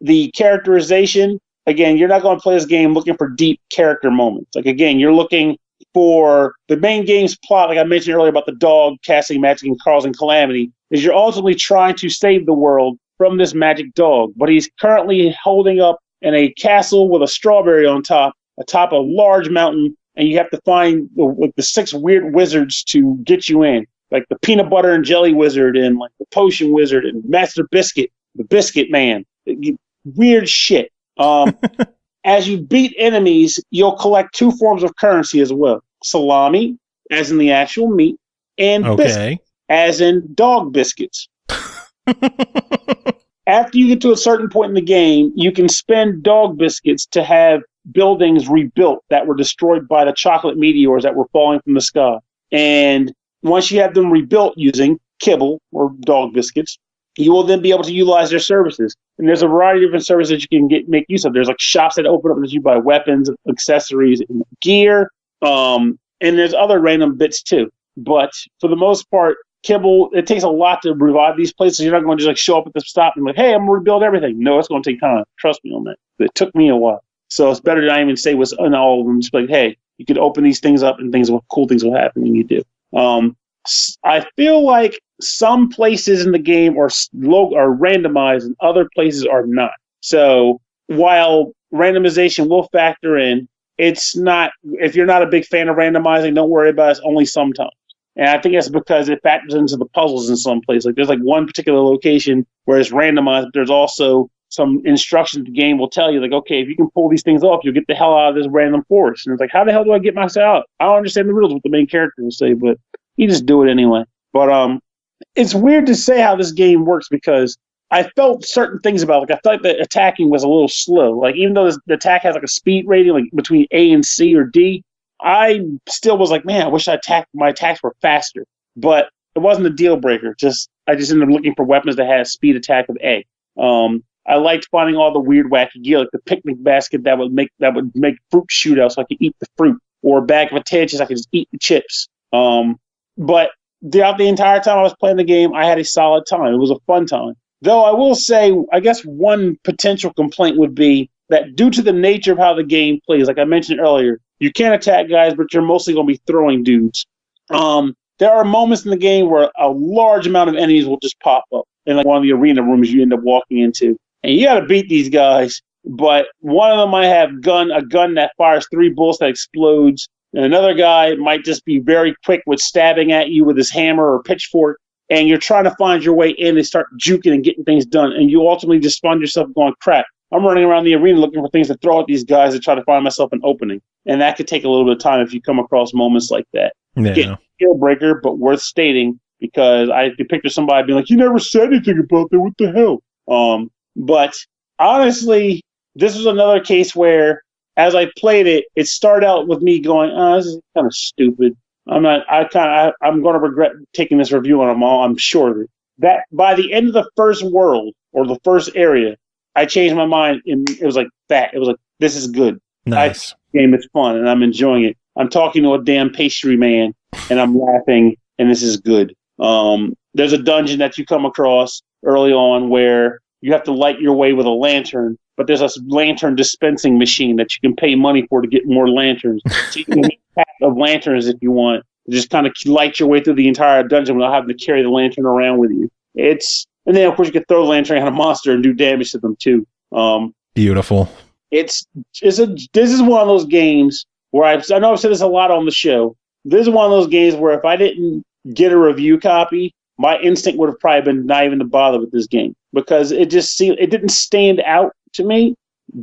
The characterization, again, you're not going to play this game looking for deep character moments. Like, again, you're looking for the main game's plot, like I mentioned earlier about the dog casting magic and causing calamity, is you're ultimately trying to save the world from this magic dog. But he's currently holding up in a castle with a strawberry on top, atop a large mountain, and you have to find the 6 weird wizards to get you in. Like the peanut butter and jelly wizard, and like the potion wizard, and Master Biscuit, the biscuit man. Weird shit. As you beat enemies, you'll collect 2 forms of currency as well. Salami, as in the actual meat, and biscuit, as in dog biscuits. After you get to a certain point in the game, you can spend dog biscuits to have buildings rebuilt that were destroyed by the chocolate meteors that were falling from the sky. And once you have them rebuilt using kibble or dog biscuits, you will then be able to utilize their services. And there's a variety of different services you can make use of. There's like shops that open up that you buy weapons, accessories, and gear. And there's other random bits too. But for the most part, kibble, it takes a lot to revive these places. You're not going to just like show up at the stop and like, hey, I'm going to rebuild everything. No, it's going to take time. Trust me on that. It took me a while. So it's better to not even say what's in all of them. Just like, hey, you could open these things up and cool things will happen when you do. I feel like some places in the game are randomized and other places are not. So while randomization will factor in, it's not, if you're not a big fan of randomizing, don't worry about it. It's only sometimes. And I think that's because it factors into the puzzles in some place. Like there's like one particular location where it's randomized, but there's also some instructions the game will tell you, like, okay, if you can pull these things off, you'll get the hell out of this random forest. And it's like, how the hell do I get myself out? I don't understand the rules, what the main character will say, but you just do it anyway. But it's weird to say how this game works because I felt certain things about it. Like I felt like the attacking was a little slow. Like even though the attack has like a speed rating like between A and C or D, I still was like, man, I wish my attacks were faster. But it wasn't a deal breaker. I just ended up looking for weapons that had a speed attack of A. I liked finding all the weird wacky gear, like the picnic basket that would make fruit shootouts so I could eat the fruit, or a bag of potato chips I could just eat the chips. But throughout the entire time I was playing the game, I had a solid time. It was a fun time. Though I will say, I guess one potential complaint would be that due to the nature of how the game plays, like I mentioned earlier, you can't attack guys, but you're mostly going to be throwing dudes. There are moments in the game where a large amount of enemies will just pop up in like one of the arena rooms you end up walking into. And you got to beat these guys but one of them might have a gun that fires 3 bullets that explodes, and another guy might just be very quick with stabbing at you with his hammer or pitchfork, and you're trying to find your way in and start juking and getting things done, and you ultimately just find yourself going, crap, I'm running around the arena looking for things to throw at these guys to try to find myself an opening. And that could take a little bit of time if you come across moments like that. Yeah. Skill breaker, but worth stating, because I could picture somebody being like, you never said anything about that, what the hell? But honestly, this was another case where, as I played it, it started out with me going, oh, this is kind of stupid. I'm going to regret taking this review on them all, I'm sure of it. That by the end of the first world, or the first area, I changed my mind, and it was like that. It was like, this is good. Nice. Game is fun, and I'm enjoying it. I'm talking to a damn pastry man, and I'm laughing, and this is good. There's a dungeon that you come across early on where you have to light your way with a lantern, but there's a lantern dispensing machine that you can pay money for to get more lanterns. So you can make a pack of lanterns if you want. Just kind of light your way through the entire dungeon without having to carry the lantern around with you. And then, of course, you can throw the lantern at a monster and do damage to them, too. Beautiful. This is one of those games where I know I've said this a lot on the show. This is one of those games where if I didn't get a review copy, my instinct would have probably been not even to bother with this game, because it didn't stand out to me.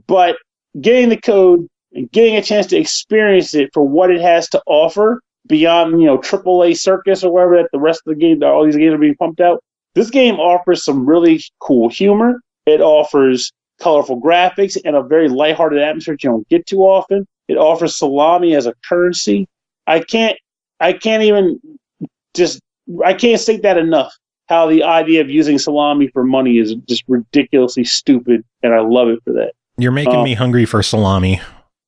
But getting the code and getting a chance to experience it for what it has to offer beyond, AAA Circus or wherever that the rest of the game, all these games are being pumped out. This game offers some really cool humor. It offers colorful graphics and a very lighthearted atmosphere that you don't get too often. It offers salami as a currency. I can't state that enough, how the idea of using salami for money is just ridiculously stupid, and I love it for that. You're making me hungry for salami.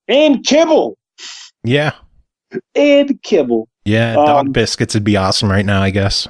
And kibble! Yeah. And kibble. Yeah, dog biscuits would be awesome right now, I guess.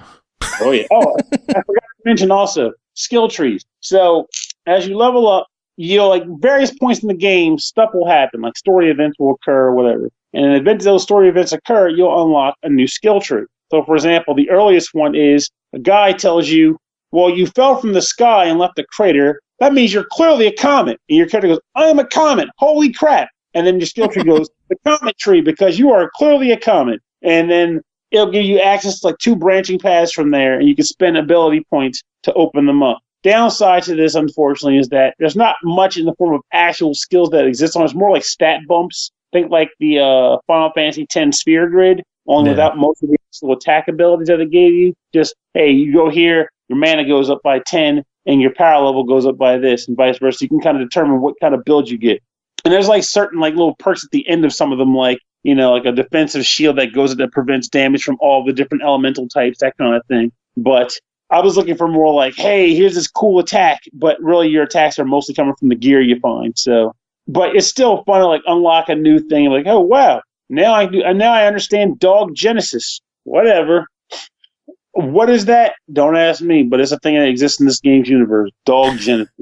Oh, yeah. Oh, I forgot to mention also, skill trees. So, as you level up, various points in the game, stuff will happen, like story events will occur or whatever. And in event those story events occur, you'll unlock a new skill tree. So, for example, the earliest one is a guy tells you, well, you fell from the sky and left a crater. That means you're clearly a comet. And your character goes, I am a comet. Holy crap. And then your skill tree goes, the comet tree, because you are clearly a comet. And then it'll give you access to 2 branching paths from there, and you can spend ability points to open them up. Downside to this, unfortunately, is that there's not much in the form of actual skills that exist on it. It's more like stat bumps. Think like the Final Fantasy X sphere grid, only without most of the actual attack abilities that it gave you. Just, hey, you go here, your mana goes up by 10, and your power level goes up by this, and vice versa. You can kind of determine what kind of build you get. And there's certain little perks at the end of some of them, like a defensive shield that prevents damage from all the different elemental types, that kind of thing. But I was looking for more like, hey, here's this cool attack, but really your attacks are mostly coming from the gear you find. So, but it's still fun to unlock a new thing. Like, oh wow, now I understand dog genesis. Whatever. What is that? Don't ask me, but it's a thing that exists in this game's universe. Dog genesis.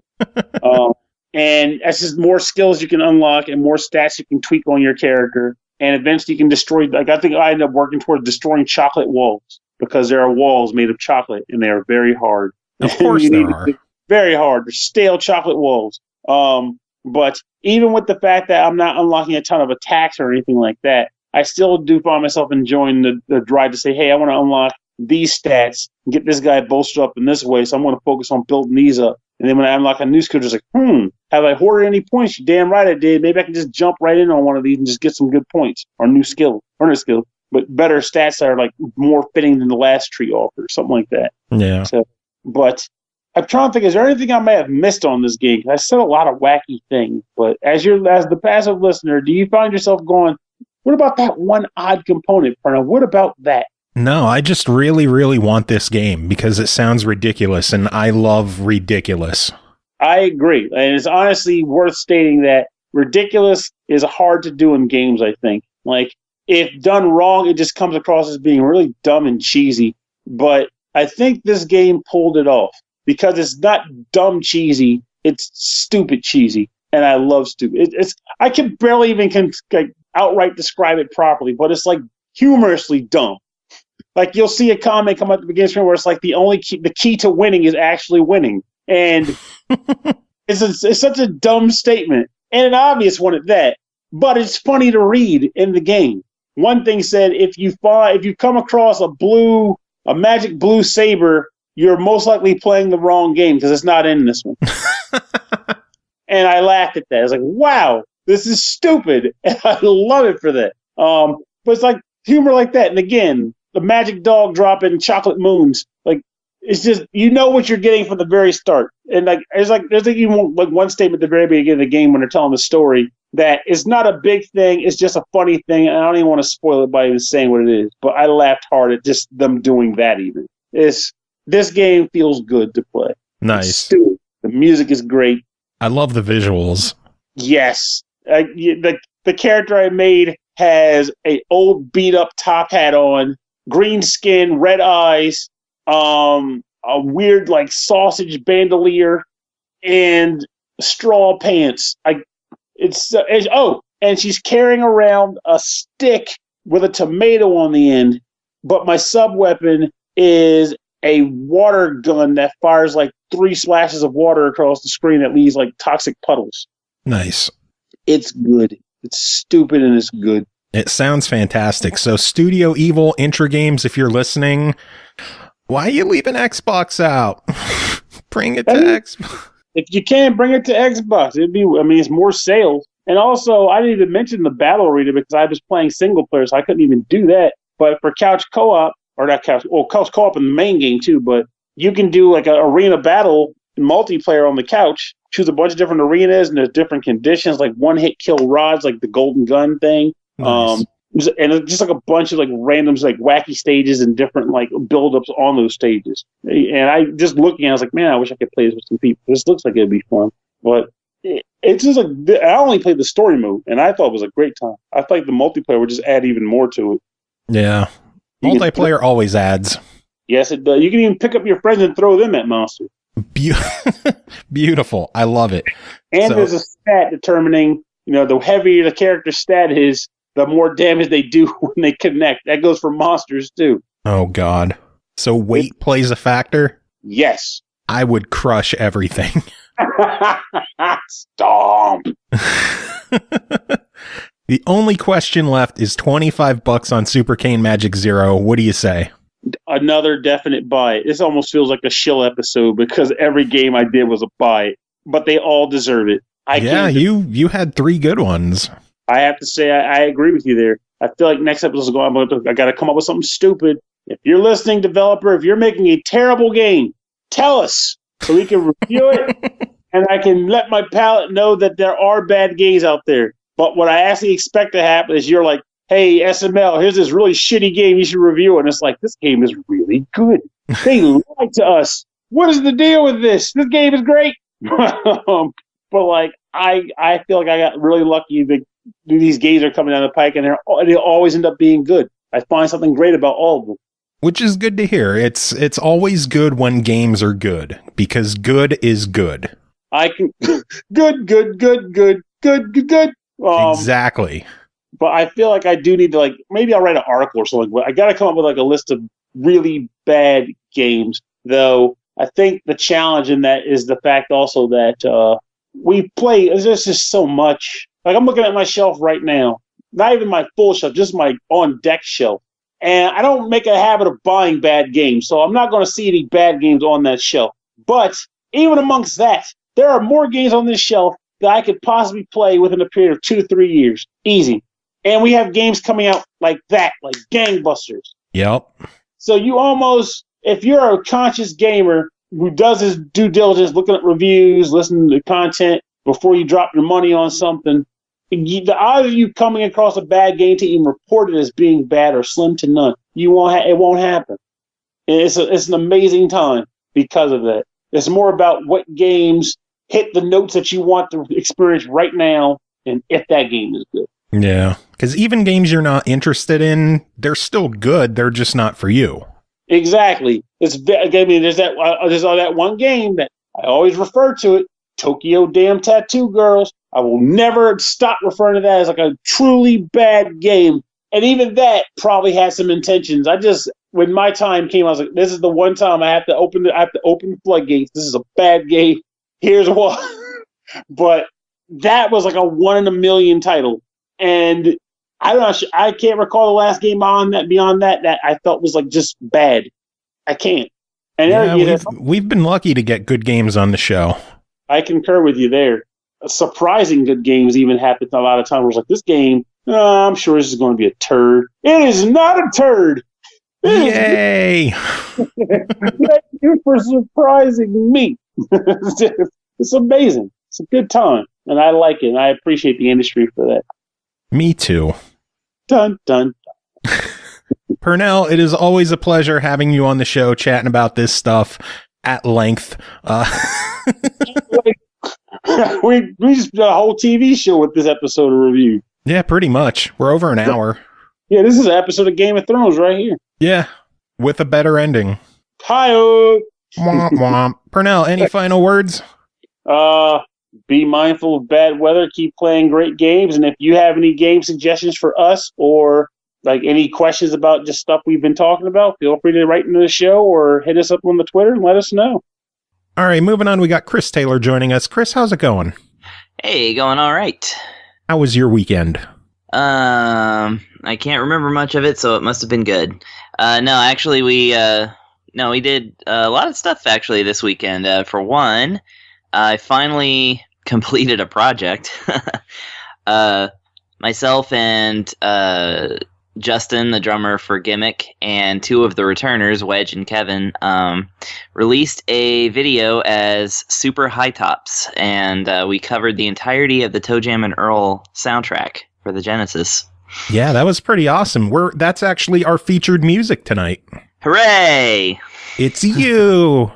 And that's just more skills you can unlock and more stats you can tweak on your character. And eventually you can destroy, I think I ended up working towards destroying chocolate walls, because there are walls made of chocolate and they are very hard. Of course there are. Very hard. They're stale chocolate walls. But even with the fact that I'm not unlocking a ton of attacks or anything like that, I still do find myself enjoying the drive to say, hey, I want to unlock these stats and get this guy bolstered up in this way, so I'm going to focus on building these up. And then when I unlock a new skill, just have I hoarded any points? You're damn right I did. Maybe I can just jump right in on one of these and just get some good points or new skill, but better stats that are more fitting than the last tree offers, something like that. Yeah. So, but I'm trying to think, is there anything I may have missed on this game? I said a lot of wacky things, but as the passive listener, do you find yourself going, what about that one odd component, Pernell? What about that? No, I just really, really want this game because it sounds ridiculous, and I love ridiculous. I agree. And it's honestly worth stating that ridiculous is hard to do in games, I think. If done wrong, it just comes across as being really dumb and cheesy. But I think this game pulled it off because it's not dumb cheesy, it's stupid cheesy. And I love stupid. I can barely even outright describe it properly, but it's humorously dumb. You'll see a comment come up at the beginning screen where it's the key to winning is actually winning. And It's such a dumb statement, and an obvious one at that. But it's funny to read in the game. One thing said, if you come across a magic blue saber, you're most likely playing the wrong game because it's not in this one. And I laughed at that. I was like, wow, this is stupid. And I love it for that. But it's like humor like that. And again, the magic dog dropping chocolate moons. Like, it's just, you know what you're getting from the very start. And like, there's even like one statement at the very beginning of the game when they're telling the story that it's not a big thing. It's just a funny thing. And I don't even want to spoil it by even saying what it is. But I laughed hard at just them doing that even. This game feels good to play. Nice. The music is great. I love the visuals. Yes. The character I made has a old beat up top hat on, green skin, red eyes, a weird like sausage bandolier, and straw pants. And she's carrying around a stick with a tomato on the end. But my sub weapon is a water gun that fires like 3 splashes of water across the screen that leaves like toxic puddles. Nice. It's good. It's stupid and it's good. It sounds fantastic. So Studio Evil Intragames, if you're listening, why are you leaving Xbox out? Bring it to Xbox. If you can, bring it to Xbox. It's more sales. And also, I didn't even mention the battle arena because I was playing single player, so I couldn't even do that. But for couch co-op, couch co-op in the main game too, but you can do like an arena battle multiplayer on the couch, choose a bunch of different arenas, and there's different conditions, like one-hit kill rods, like the golden gun thing. Nice. And it's just like a bunch of like randoms, like wacky stages and different like build-ups on those stages. And I just looking, I was like, man, I wish I could play this with some people. This looks like it'd be fun. But it's just like, I only played the story mode, and I thought it was a great time. I thought the multiplayer would just add even more to it. Yeah. Multiplayer always adds. Yes, it does. You can even pick up your friends and throw them at monsters. Beautiful. I love it. And there's a stat determining, the heavier the character stat is, the more damage they do when they connect. That goes for monsters, too. Oh, God. So weight plays a factor? Yes. I would crush everything. Stomp! The only question left is $25 on Super Cane Magic Zero. What do you say? Another definite buy. This almost feels like a shill episode because every game I did was a buy, but they all deserve it. You had 3 good ones. I have to say I agree with you there. I feel like next episode I got to come up with something stupid. If you're listening, developer, if you're making a terrible game, tell us so we can review it and I can let my palate know that there are bad games out there. But what I actually expect to happen is you're like, hey, SML, here's this really shitty game. You should review it. And it's like, this game is really good. They lied to us. What is the deal with this? This game is great. But like, I feel like I got really lucky that these games are coming down the pike and they always end up being good. I find something great about all of them. Which is good to hear. It's always good when games are good because good is good. Good. Exactly. But I feel like I do need to maybe I'll write an article or something, but I got to come up with a list of really bad games. Though I think the challenge in that is the fact also that we play, there's just so much. Like I'm looking at my shelf right now, not even my full shelf, just my on deck shelf. And I don't make a habit of buying bad games, so I'm not going to see any bad games on that shelf. But even amongst that, there are more games on this shelf that I could possibly play within a period of 2 to 3 years. Easy. And we have games coming out like that, like gangbusters. Yep. So you almost, if you're a conscious gamer who does his due diligence, looking at reviews, listening to content before you drop your money on something, the odds of you coming across a bad game to even report it as being bad are slim to none. It won't happen. And it's an amazing time because of that. It's more about what games hit the notes that you want to experience right now, and if that game is good. Yeah, because even games you're not interested in, they're still good. They're just not for you. Exactly. There's that one game that I always refer to it, Tokyo Damn Tattoo Girls. I will never stop referring to that as like a truly bad game. And even that probably has some intentions. When my time came, I was like, this is the one time I have to open the floodgates. This is a bad game. Here's why. But that was like a 1 in a million title. And I don't know, I can't recall the last game on that beyond that I felt was like just bad. I can't. And we've been lucky to get good games on the show. I concur with you there. Surprising good games even happen a lot of times. Where it's like, this game, I'm sure this is going to be a turd. It is not a turd. Yay! Thank you for surprising me. It's amazing. It's a good time, and I like it, and I appreciate the industry for that. Me too. Dun, dun, dun. Pernell, it is always a pleasure having you on the show chatting about this stuff at length. We just did a whole TV show with this episode of review. Yeah, pretty much. We're over an hour. Yeah, this is an episode of Game of Thrones right here. Yeah, with a better ending. Hi-oh! Womp womp. Pernell, any final words? Be mindful of bad weather. Keep playing great games. And if you have any game suggestions for us or like any questions about just stuff we've been talking about, feel free to write into the show or hit us up on the Twitter and let us know. All right, moving on. We got Chris Taylor joining us. Chris, how's it going? Hey, going all right. How was your weekend? I can't remember much of it, so it must have been good. No, actually, we did a lot of stuff actually this weekend. For one, I finally completed a project. Myself and Justin, the drummer for Gimmick, and 2 of the returners, Wedge and Kevin, released a video as Super High Tops, and we covered the entirety of the ToeJam Earl soundtrack for the Genesis. Yeah, that was pretty awesome. That's actually our featured music tonight. Hooray! It's you!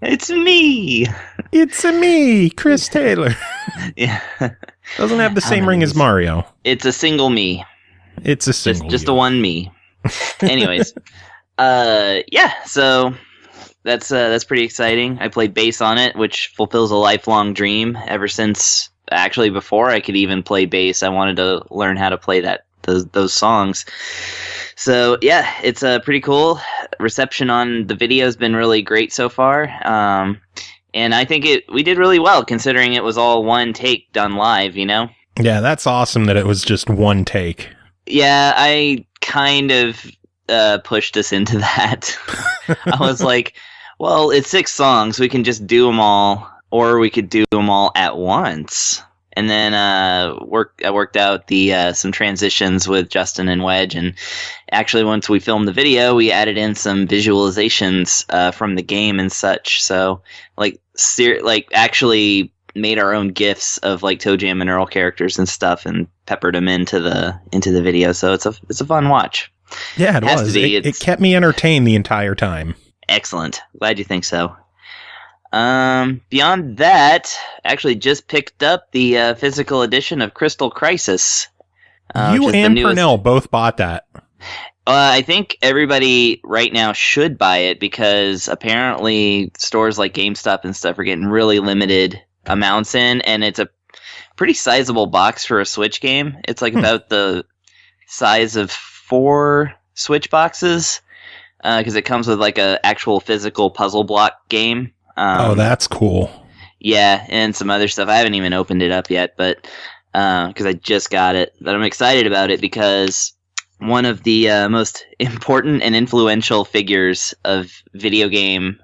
It's me! It's me, Chris Taylor. Yeah. Doesn't have the same ring as Mario. It's a single me. It's a single just a one me. Anyways, yeah. So that's pretty exciting. I played bass on it, which fulfills a lifelong dream. Ever since, actually, before I could even play bass, I wanted to learn how to play those songs. So yeah, it's pretty cool. Reception on the video has been really great so far. And I think we did really well considering it was all one take done live, you know? Yeah, that's awesome that it was just one take. Yeah, I kind of pushed us into that. I was like, well, it's 6 songs. We can just do them all, or we could do them all at once. And then I worked out some transitions with Justin and Wedge, and actually once we filmed the video, we added in some visualizations from the game and such. So actually made our own GIFs of like ToeJam and Earl characters and stuff, and peppered them into the video. So it's a fun watch. Yeah, it was. It kept me entertained the entire time. Excellent. Glad you think so. Beyond that, actually just picked up the physical edition of Crystal Crisis. You and Pernell both bought that. I think everybody right now should buy it because apparently stores like GameStop and stuff are getting really limited amounts in, and it's a pretty sizable box for a Switch game. It's like about the size of 4 Switch boxes because it comes with like a actual physical puzzle block game. Oh, that's cool. Yeah, and some other stuff. I haven't even opened it up yet, but because I just got it. But I'm excited about it because one of the most important and influential figures of video game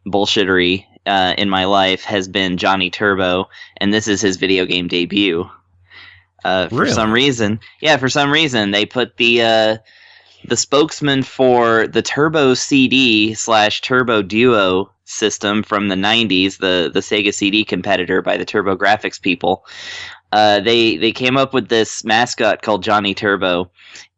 bullshittery in my life has been Johnny Turbo, and this is his video game debut. For some reason, they put the spokesman for the Turbo CD / Turbo Duo system from the 90s, the Sega CD competitor by the TurboGrafx people. They came up with this mascot called Johnny Turbo,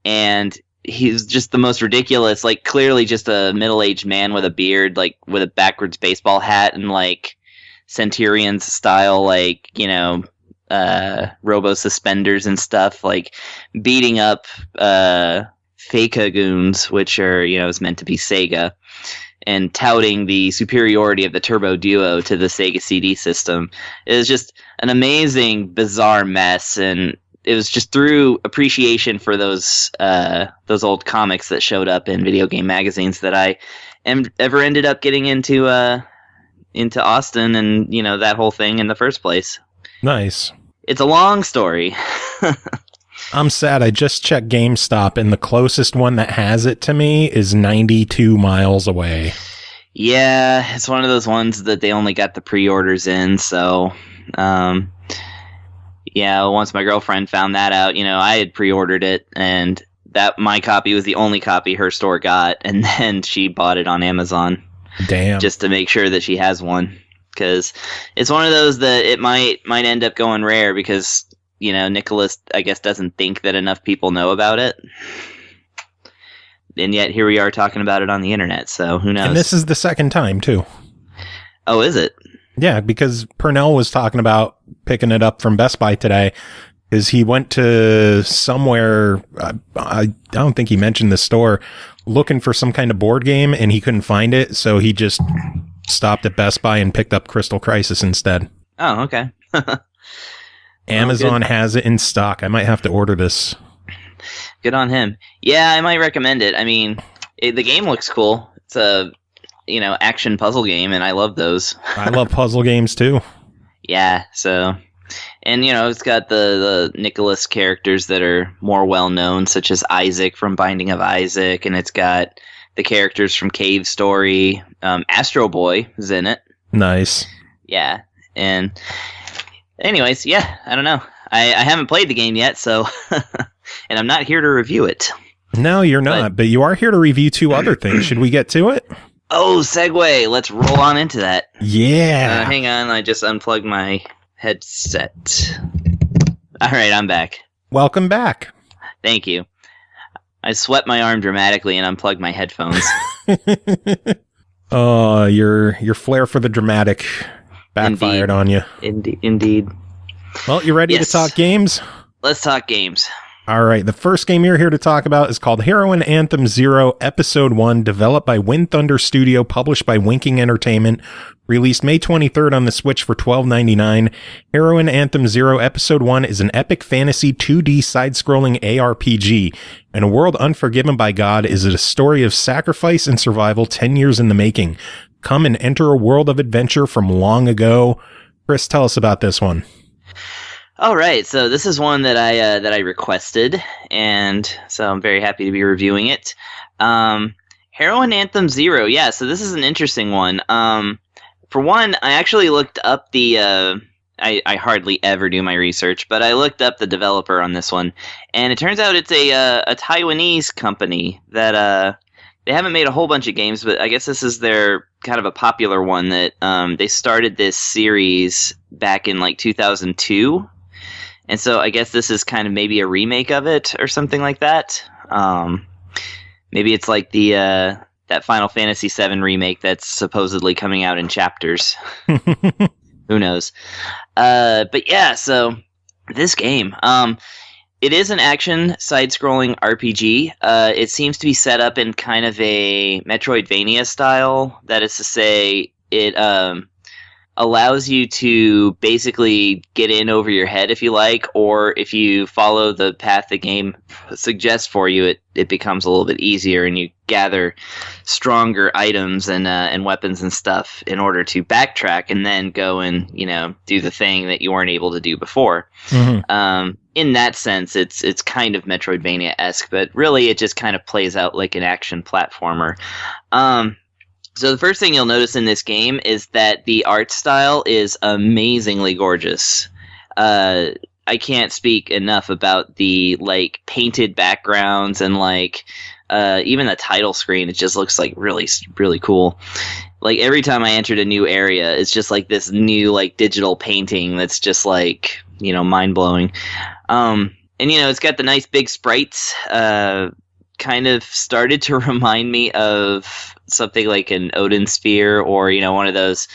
and he's just the most ridiculous, like clearly just a middle-aged man with a beard, like with a backwards baseball hat and like Centurions style, like, you know, robo suspenders and stuff, like beating up Faka goons, which are, you know, is meant to be Sega, and touting the superiority of the Turbo Duo to the Sega CD system. It was just an amazing, bizarre mess, and it was just through appreciation for those old comics that showed up in video game magazines that I ever ended up getting into into Austin and, that whole thing in the first place. Nice. It's a long story. I'm sad. I just checked GameStop, and the closest one that has it to me is 92 miles away. Yeah, it's one of those ones that they only got the pre-orders in, so... once my girlfriend found that out, I had pre-ordered it, and that my copy was the only copy her store got, and then she bought it on Amazon. Damn. Just to make sure that she has one, because it's one of those that it might end up going rare because, Nicholas, I guess, doesn't think that enough people know about it. And yet here we are talking about it on the internet, so who knows? And this is the second time, too. Oh, is it? Yeah, because Pernell was talking about picking it up from Best Buy today, because he went to somewhere, I don't think he mentioned the store, looking for some kind of board game, and he couldn't find it, so he just stopped at Best Buy and picked up Crystal Crisis instead. Oh, okay. Amazon has it in stock. I might have to order this. Good on him. Yeah, I might recommend it. I mean, the game looks cool. It's a, action puzzle game, and I love those. I love puzzle games, too. Yeah, so... And, it's got the Nicholas characters that are more well-known, such as Isaac from Binding of Isaac, and it's got the characters from Cave Story. Astro Boy is in it. Nice. Yeah, and... Anyways, yeah, I don't know. I haven't played the game yet, so... and I'm not here to review it. No, you're not, but you are here to review two other things. Should we get to it? Oh, segue. Let's roll on into that. Yeah. Hang on, I just unplugged my headset. All right, I'm back. Welcome back. Thank you. I swept my arm dramatically and unplugged my headphones. Oh, your flair for the dramatic backfired on you. Indeed. Well, you ready to talk games? Let's talk games. All right, the first game you're here to talk about is called Heroine Anthem Zero, Episode 1, developed by WindThunder Studio, published by Winking Entertainment, released May 23rd on the Switch for $12.99. Heroine Anthem Zero, Episode 1 is an epic fantasy 2D side-scrolling ARPG. In a world unforgiven by God, is it a story of sacrifice and survival 10 years in the making. Come and enter a world of adventure from long ago. Chris, tell us about this one. All right, so this is one that I requested, and so I'm very happy to be reviewing it. Heroine Anthem Zero, yeah. So this is an interesting one. For one, I actually looked up the. I hardly ever do my research, but I looked up the developer on this one, and it turns out it's a Taiwanese company that they haven't made a whole bunch of games, but I guess this is their kind of a popular one that they started this series back in like 2002. And so I guess this is kind of maybe a remake of it or something like that. Maybe it's like the that Final Fantasy VII remake that's supposedly coming out in chapters. Who knows? But yeah, so this game, it is an action side-scrolling RPG. It seems to be set up in kind of a Metroidvania style. That is to say, it allows you to basically get in over your head if you like, or if you follow the path the game suggests for you, it becomes a little bit easier, and you gather stronger items and weapons and stuff in order to backtrack and then go and do the thing that you weren't able to do before. Mm-hmm. In that sense, it's kind of Metroidvania-esque, but really it just kind of plays out like an action platformer. So the first thing you'll notice in this game is that the art style is amazingly gorgeous. I can't speak enough about the painted backgrounds and even the title screen. It just looks like really, really cool. Like every time I entered a new area, it's just like this new digital painting that's just mind blowing. And it's got the nice big sprites. Kind of started to remind me of something like an Odin Sphere, or one of those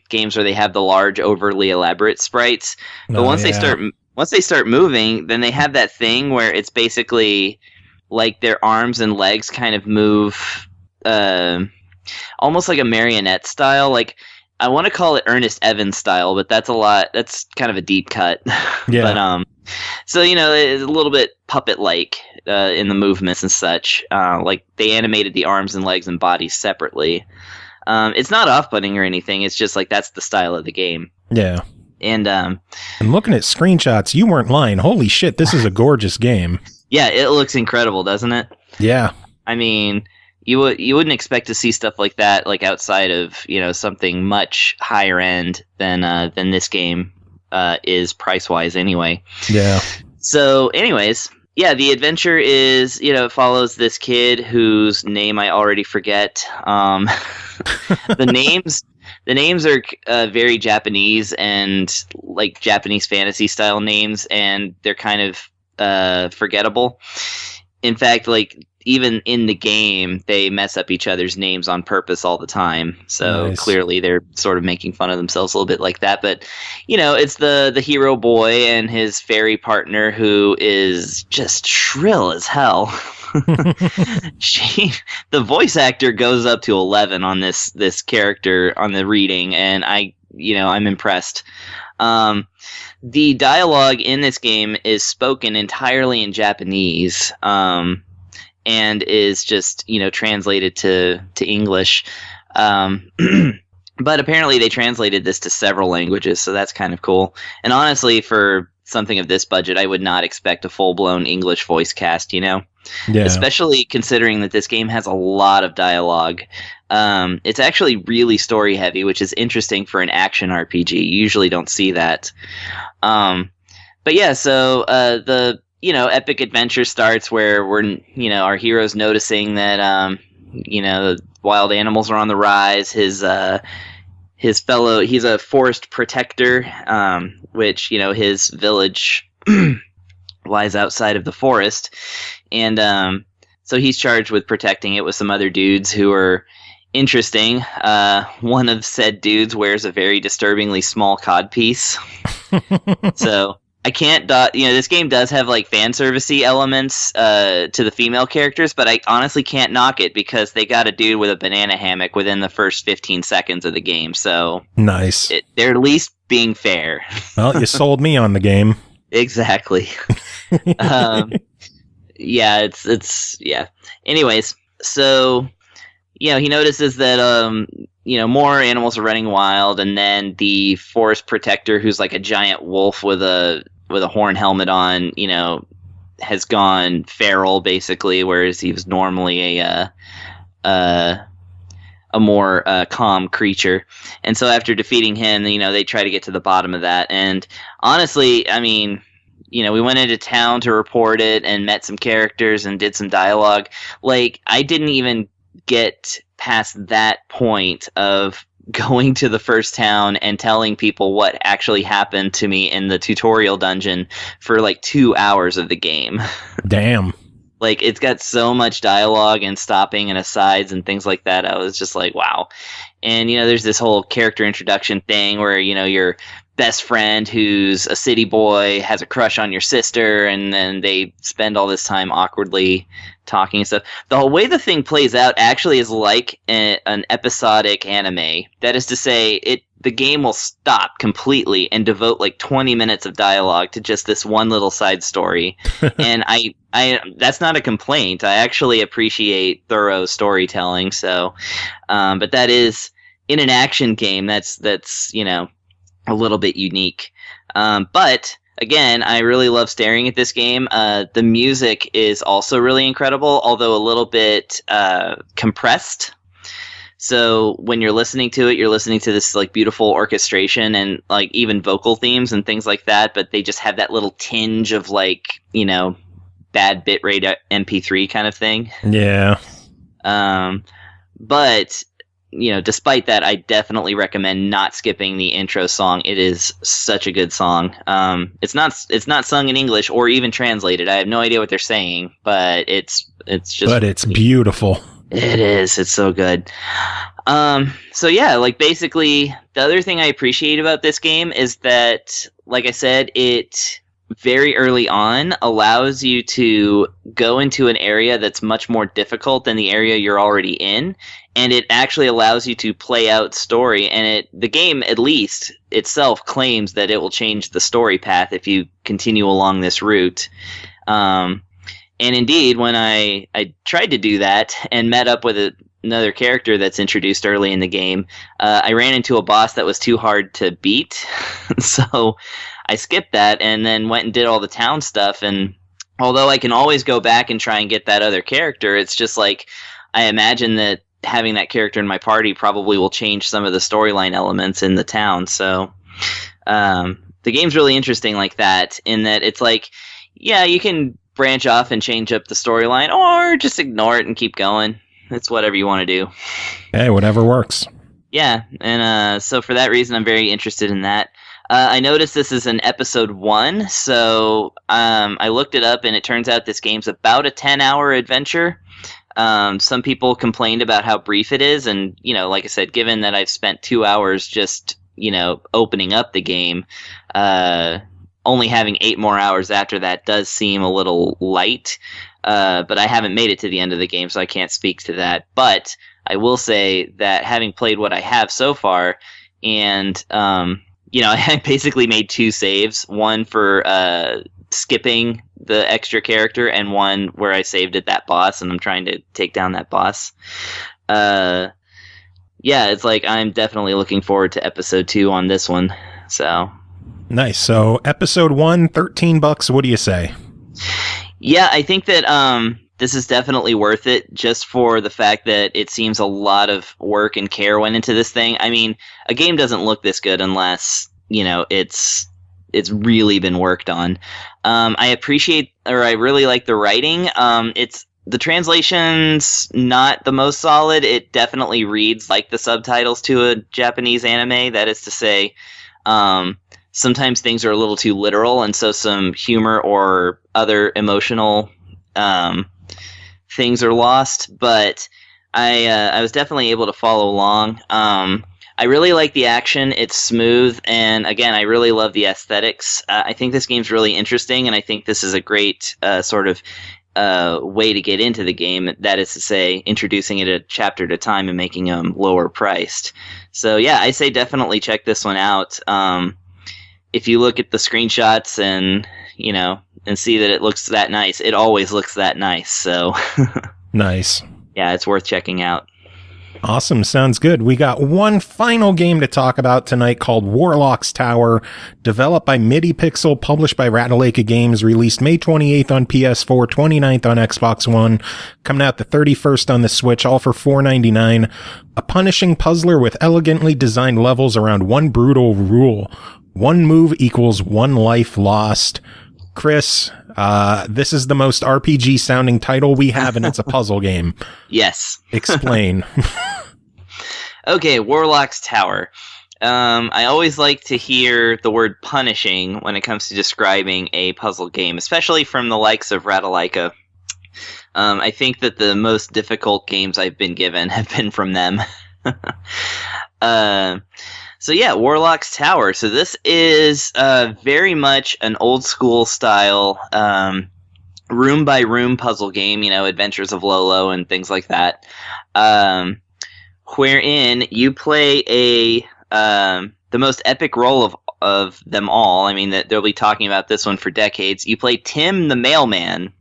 games where they have the large, overly elaborate sprites. But once they start moving, then they have that thing where it's basically like their arms and legs kind of move, almost like a marionette style. Like I want to call it Ernest Evans style, but that's kind of a deep cut. Yeah. But so it's a little bit puppet-like in the movements and such. Like they animated the arms and legs and bodies separately. It's not off-putting or anything. It's just like that's the style of the game. Yeah. And looking at screenshots, you weren't lying. Holy shit, this is a gorgeous game. Yeah, it looks incredible, doesn't it? Yeah. I mean, you wouldn't expect to see stuff like that like outside of, something much higher end than this game is price-wise anyway. Yeah. So anyways, yeah, the adventure is, it follows this kid whose name I already forget. The names are very Japanese and like Japanese fantasy style names, and they're kind of forgettable. In fact, like even in the game, they mess up each other's names on purpose all the time. So Nice. Clearly they're sort of making fun of themselves a little bit like that. But, it's the hero boy and his fairy partner who is just shrill as hell. The voice actor goes up to 11 on this character on the reading, and I'm impressed. The dialogue in this game is spoken entirely in Japanese, and is just, translated to English. But apparently they translated this to several languages, so that's kind of cool. And honestly, for something of this budget, I would not expect a full-blown English voice cast, Yeah. Especially considering that this game has a lot of dialogue. It's actually really story-heavy, which is interesting for an action RPG. You usually don't see that. But yeah, so the epic adventure starts where we're our hero's noticing that the wild animals are on the rise. His fellow, he's a forest protector, which his village lies outside of the forest, and so he's charged with protecting it with some other dudes who are interesting. One of said dudes wears a very disturbingly small codpiece. So I can't, this game does have like fan servicey elements to the female characters, but I honestly can't knock it because they got a dude with a banana hammock within the first 15 seconds of the game. So Nice. They're at least being fair. Well, you sold me on the game. Exactly. Yeah, it's yeah. Anyways, so he notices that more animals are running wild, and then the forest protector, who's like a giant wolf with a horn helmet on, has gone feral basically, whereas he was normally a more calm creature. And so after defeating him, they try to get to the bottom of that. And honestly, I mean, we went into town to report it and met some characters and did some dialogue. Like, I didn't even get past that point of going to the first town and telling people what actually happened to me in the tutorial dungeon for like 2 hours of the game. Damn. Like, it's got so much dialogue and stopping and asides and things like that. I was just like, wow. And, there's this whole character introduction thing where, your best friend who's a city boy has a crush on your sister, and then they spend all this time awkwardly talking and stuff. The whole way the thing plays out actually is like an episodic anime. That is to say, the game will stop completely and devote like 20 minutes of dialogue to just this one little side story. And I that's not a complaint. I actually appreciate thorough storytelling. So, but that is in an action game. That's a little bit unique. But again, I really love staring at this game. The music is also really incredible, although a little bit compressed. So when you're listening to it, you're listening to this like beautiful orchestration and like even vocal themes and things like that, but they just have that little tinge of like, bad bitrate MP3 kind of thing. Yeah. But despite that, I definitely recommend not skipping the intro song. It is such a good song. It's not sung in English or even translated. I have no idea what they're saying, but it's just. But it's beautiful. It is. It's so good. So yeah, like basically the other thing I appreciate about this game is that, like I said, it very early on allows you to go into an area that's much more difficult than the area you're already in. And it actually allows you to play out story, and the game, at least itself, claims that it will change the story path if you continue along this route. And indeed, when I tried to do that and met up with another character that's introduced early in the game, I ran into a boss that was too hard to beat, so I skipped that and then went and did all the town stuff. And although I can always go back and try and get that other character, it's just like I imagine that having that character in my party probably will change some of the storyline elements in the town. So the game's really interesting like that, in that it's like, yeah, you can branch off and change up the storyline, or just ignore it and keep going. It's whatever you want to do. Hey, whatever works. Yeah, and so for that reason, I'm very interested in that. I noticed this is an episode 1, so I looked it up, and it turns out this game's about a 10-hour adventure. Some people complained about how brief it is, and, you know, like I said, given that I've spent 2 hours just, you know, opening up the game, only having 8 more hours after that does seem a little light. But I haven't made it to the end of the game, so I can't speak to that. But I will say that having played what I have so far, and you know, I basically made 2 saves, one for skipping the extra character, and one where I saved at that boss, and I'm trying to take down that boss. Yeah, it's like I'm definitely looking forward to episode 2 on this one. So nice. So episode 1, $13. What do you say? Yeah, I think that this is definitely worth it, just for the fact that it seems a lot of work and care went into this thing. I mean, a game doesn't look this good unless, you know, it's really been worked on. I really like the writing. The translation's not the most solid. It definitely reads like the subtitles to a Japanese anime. That is to say, sometimes things are a little too literal, and so some humor or other emotional things are lost. But I was definitely able to follow along. I really like the action. It's smooth, and again, I really love the aesthetics. I think this game's really interesting, and I think this is a great sort of way to get into the game. That is to say, introducing it a chapter at a time and making them lower priced. So yeah, I say definitely check this one out. If you look at the screenshots and, you know, and see that it looks that nice, it always looks that nice. So nice. Yeah, it's worth checking out. Awesome. Sounds good. We got one final game to talk about tonight called Warlock's Tower, developed by Midipixel, published by Ratalaika Games, released May 28th on PS4, 29th on Xbox One, coming out the 31st on the Switch, all for $4.99. A punishing puzzler with elegantly designed levels around one brutal rule. One move equals one life lost. Chris, this is the most RPG sounding title we have, and it's a puzzle game. Yes. Explain. Okay, Warlock's Tower. I always like to hear the word punishing when it comes to describing a puzzle game, especially from the likes of Ratalaika. I think that the most difficult games I've been given have been from them. So yeah, Warlock's Tower. So this is very much an old school style room by room puzzle game, you know, Adventures of Lolo and things like that, wherein you play the most epic role of them all. I mean, that they'll be talking about this one for decades. You play Tim the Mailman.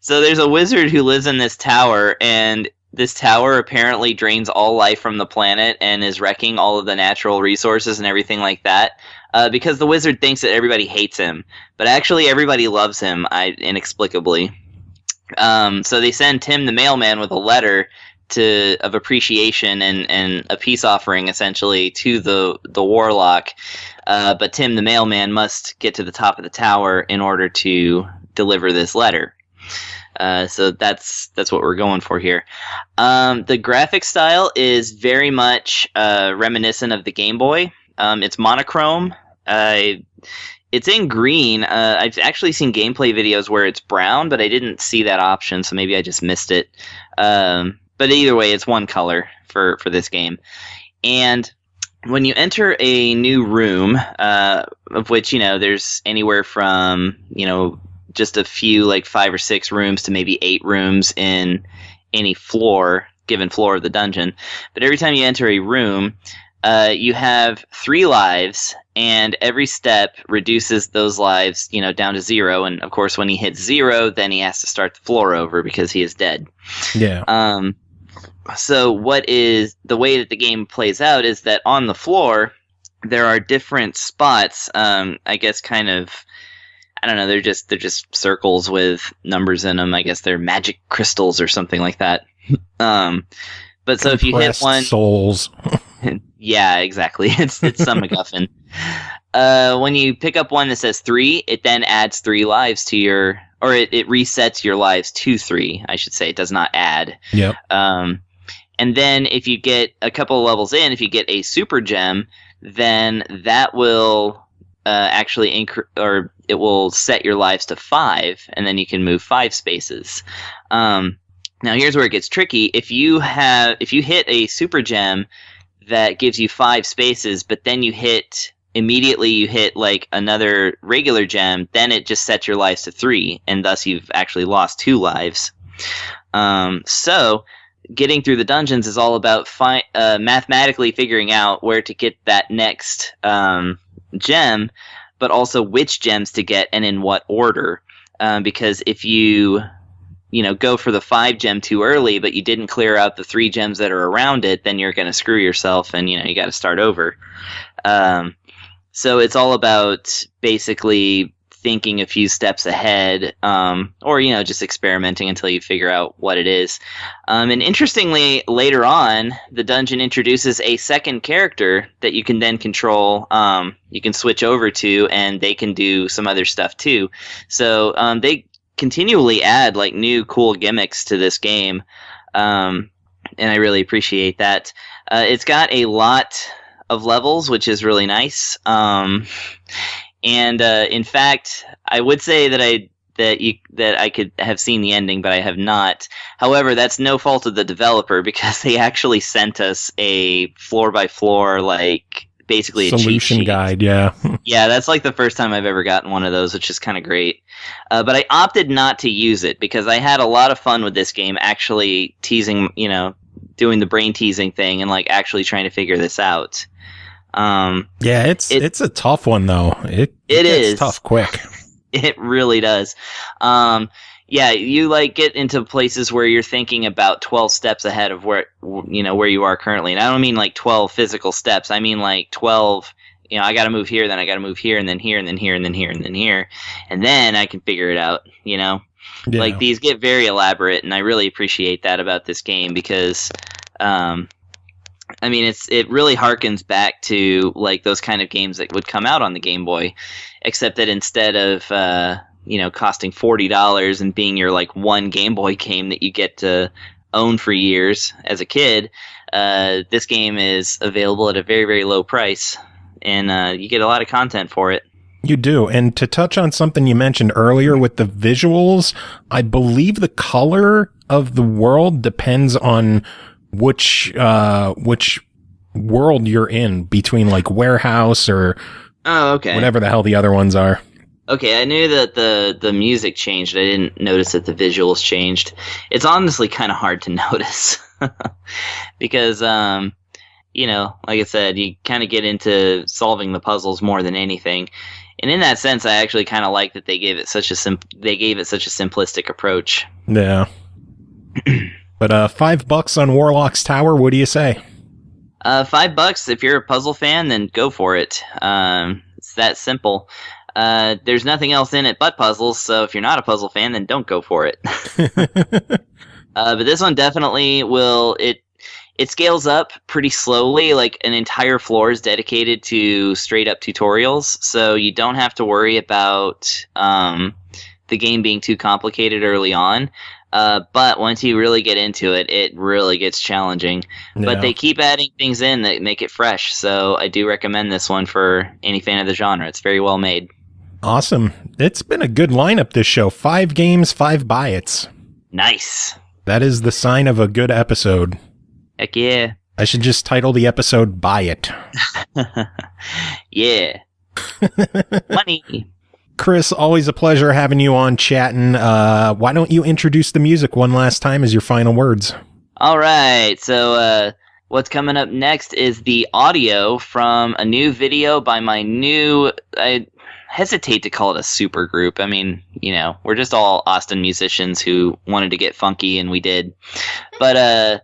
So there's a wizard who lives in this tower, and this tower apparently drains all life from the planet and is wrecking all of the natural resources and everything like that, because the wizard thinks that everybody hates him, but actually everybody loves him, inexplicably. So they send Tim the Mailman with a letter of appreciation and a peace offering, essentially, to the Warlock. But Tim the Mailman must get to the top of the tower in order to deliver this letter. So that's what we're going for here. The graphic style is very much reminiscent of the Game Boy. It's monochrome. It's in green. I've actually seen gameplay videos where it's brown, but I didn't see that option, so maybe I just missed it. But either way, it's one color for this game. And when you enter a new room, of which, you know, there's anywhere from, you know, just a few, like 5 or 6 rooms to maybe 8 rooms in any given floor of the dungeon. But every time you enter a room, you have 3 lives, and every step reduces those lives, down to 0. And of course, when he hits 0, then he has to start the floor over because he is dead. Yeah. So what is the way that the game plays out is that on the floor, there are different spots. I guess kind of, I don't know. They're just circles with numbers in them. I guess they're magic crystals or something like that. But so if you hit one, souls. yeah, exactly. It's some MacGuffin. When you pick up one that says 3, it then adds 3 lives to your, or it resets your lives to 3. I should say it does not add. Yep. And then if you get a couple of levels in, if you get a super gem, then that will actually it will set your lives to 5, and then you can move 5 spaces. Now here's where it gets tricky. If you hit a super gem that gives you 5 spaces, but then you hit like another regular gem, then it just sets your lives to 3, and thus you've actually lost 2 lives. So getting through the dungeons is all about mathematically figuring out where to get that next gem, but also which gems to get and in what order. Because if you go for the 5 gem too early, but you didn't clear out the 3 gems that are around it, then you're going to screw yourself, and you got to start over. So it's all about basically thinking a few steps ahead, or just experimenting until you figure out what it is. And interestingly, later on, the dungeon introduces a second character that you can then control. You can switch over to, and they can do some other stuff too. So they continually add like new cool gimmicks to this game, and I really appreciate that. It's got a lot of levels, which is really nice. And in fact, I would say that I could have seen the ending, but I have not. However, that's no fault of the developer, because they actually sent us a floor by floor, like basically a solution cheat sheet guide. Yeah. Yeah, that's like the first time I've ever gotten one of those, which is kind of great. But I opted not to use it because I had a lot of fun with this game, actually teasing, doing the brain teasing thing and like actually trying to figure this out. Yeah, it's a tough one though. It is tough quick. It really does. Yeah, you like get into places where you're thinking about 12 steps ahead of where you are currently. And I don't mean like 12 physical steps. I mean like 12, I got to move here, then I got to move here, and then here, and then here, and then here, and then here. And then I can figure it out, Yeah. Like these get very elaborate, and I really appreciate that about this game because it really harkens back to like those kind of games that would come out on the Game Boy, except that instead of costing $40 and being your like one Game Boy game that you get to own for years as a kid, this game is available at a very, very low price, and you get a lot of content for it. You do. And to touch on something you mentioned earlier with the visuals, I believe the color of the world depends on which world you're in, between like warehouse or whatever the hell the other ones are. Okay, I knew that the music changed. I didn't notice that the visuals changed. It's honestly kind of hard to notice because, like I said, you kind of get into solving the puzzles more than anything. And in that sense, I actually kind of like that they gave it such a simplistic approach. Yeah. But $5 on Warlock's Tower. What do you say? $5 if you're a puzzle fan, then go for it. It's that simple. There's nothing else in it but puzzles, so if you're not a puzzle fan, then don't go for it. But this one definitely will. It scales up pretty slowly. Like an entire floor is dedicated to straight up tutorials, so you don't have to worry about the game being too complicated early on. But once you really get into it, it really gets challenging. Yeah. But they keep adding things in that make it fresh, so I do recommend this one for any fan of the genre. It's very well made. Awesome. It's been a good lineup this show. 5 games, 5 buy-its. Nice. That is the sign of a good episode. Heck yeah. I should just title the episode Buy It. Yeah. Money. Chris, always a pleasure having you on chatting. Why don't you introduce the music one last time as your final words? All right. So what's coming up next is the audio from a new video by my new, I hesitate to call it a super group. I mean, we're just all Austin musicians who wanted to get funky, and we did. But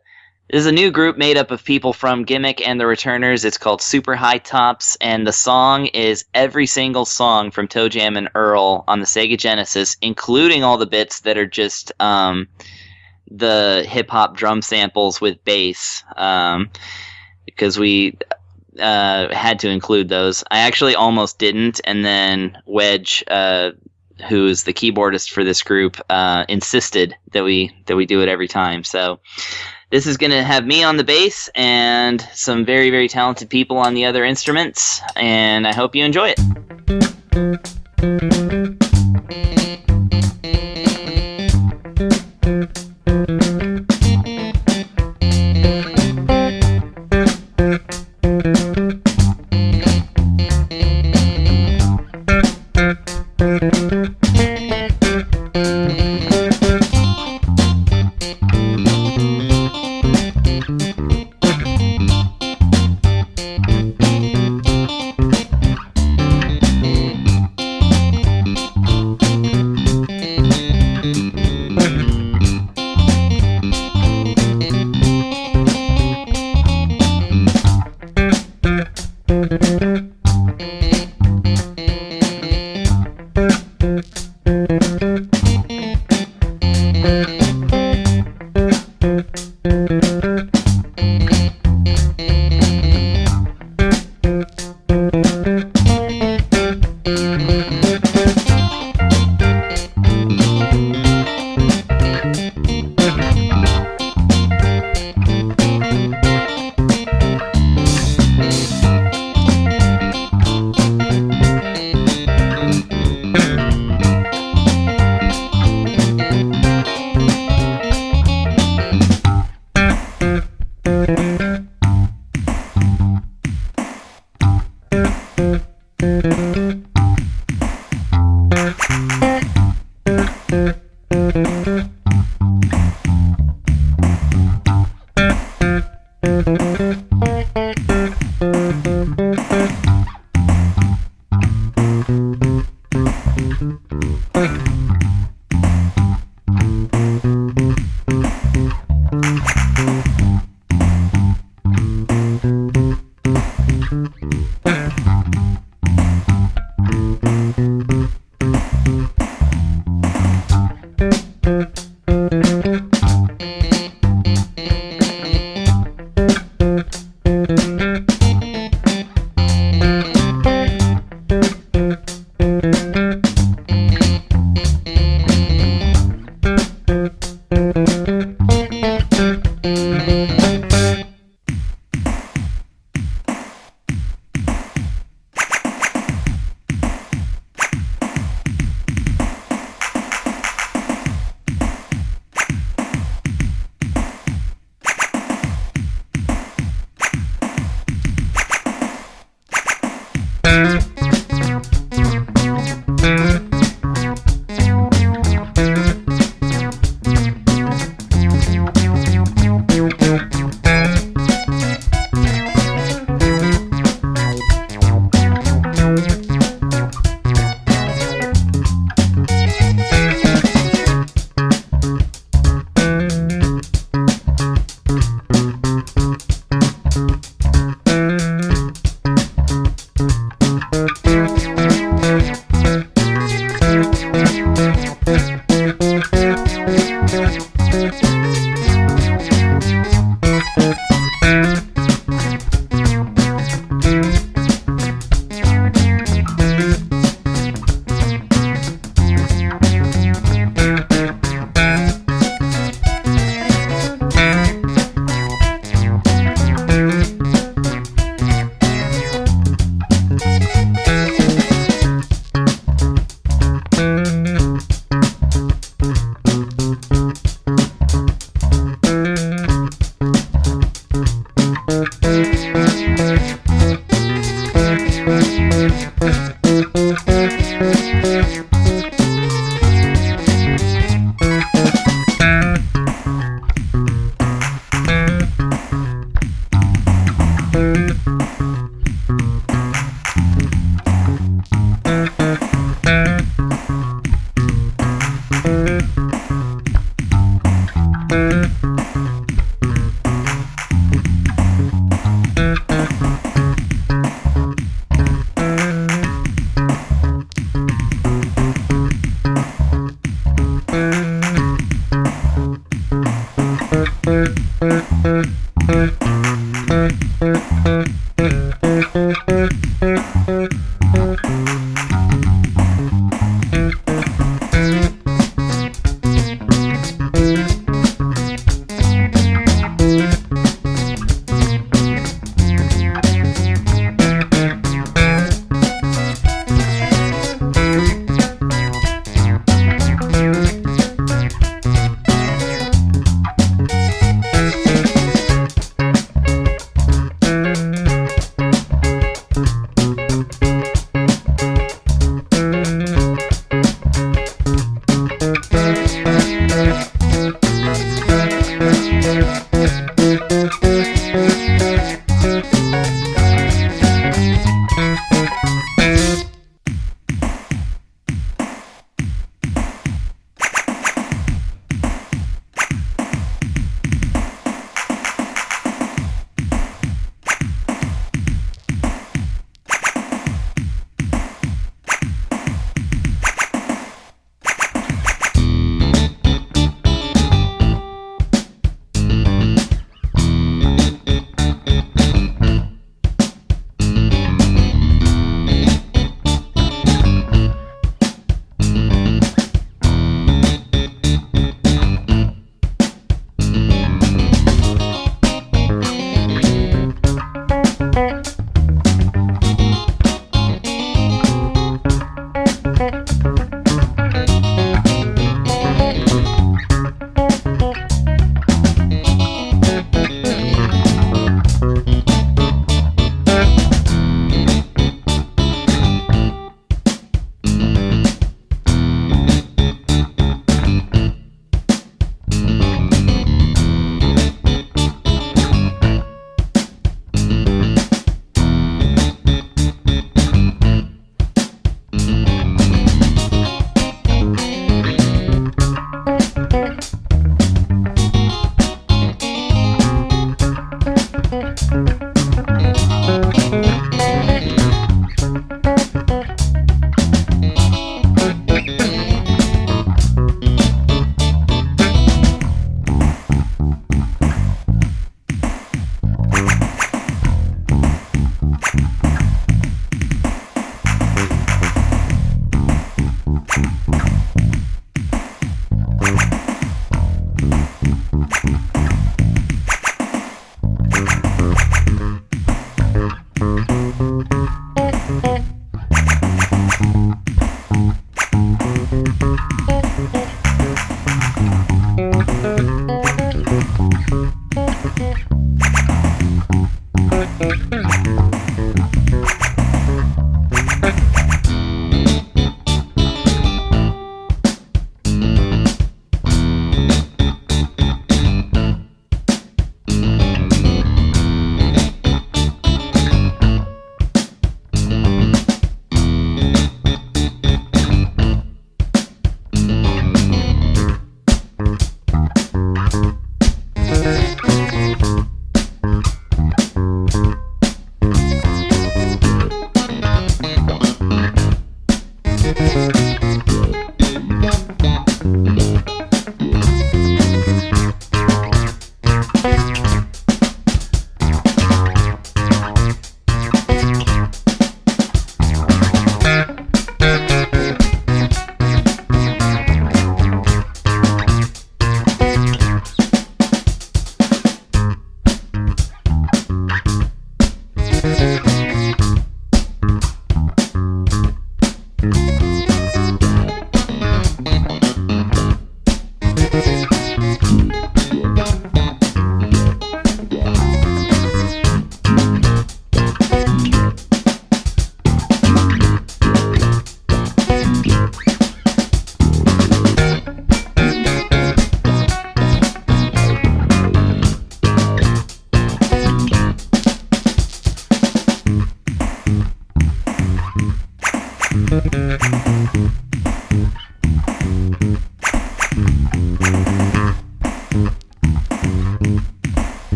this is a new group made up of people from Gimmick and the Returners. It's called Super High Tops, and the song is every single song from ToeJam and Earl on the Sega Genesis, including all the bits that are just the hip-hop drum samples with bass, because we had to include those. I actually almost didn't, and then Wedge, who's the keyboardist for this group, insisted that we do it every time. So this is going to have me on the bass and some very, very talented people on the other instruments, and I hope you enjoy it.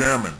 Jamming.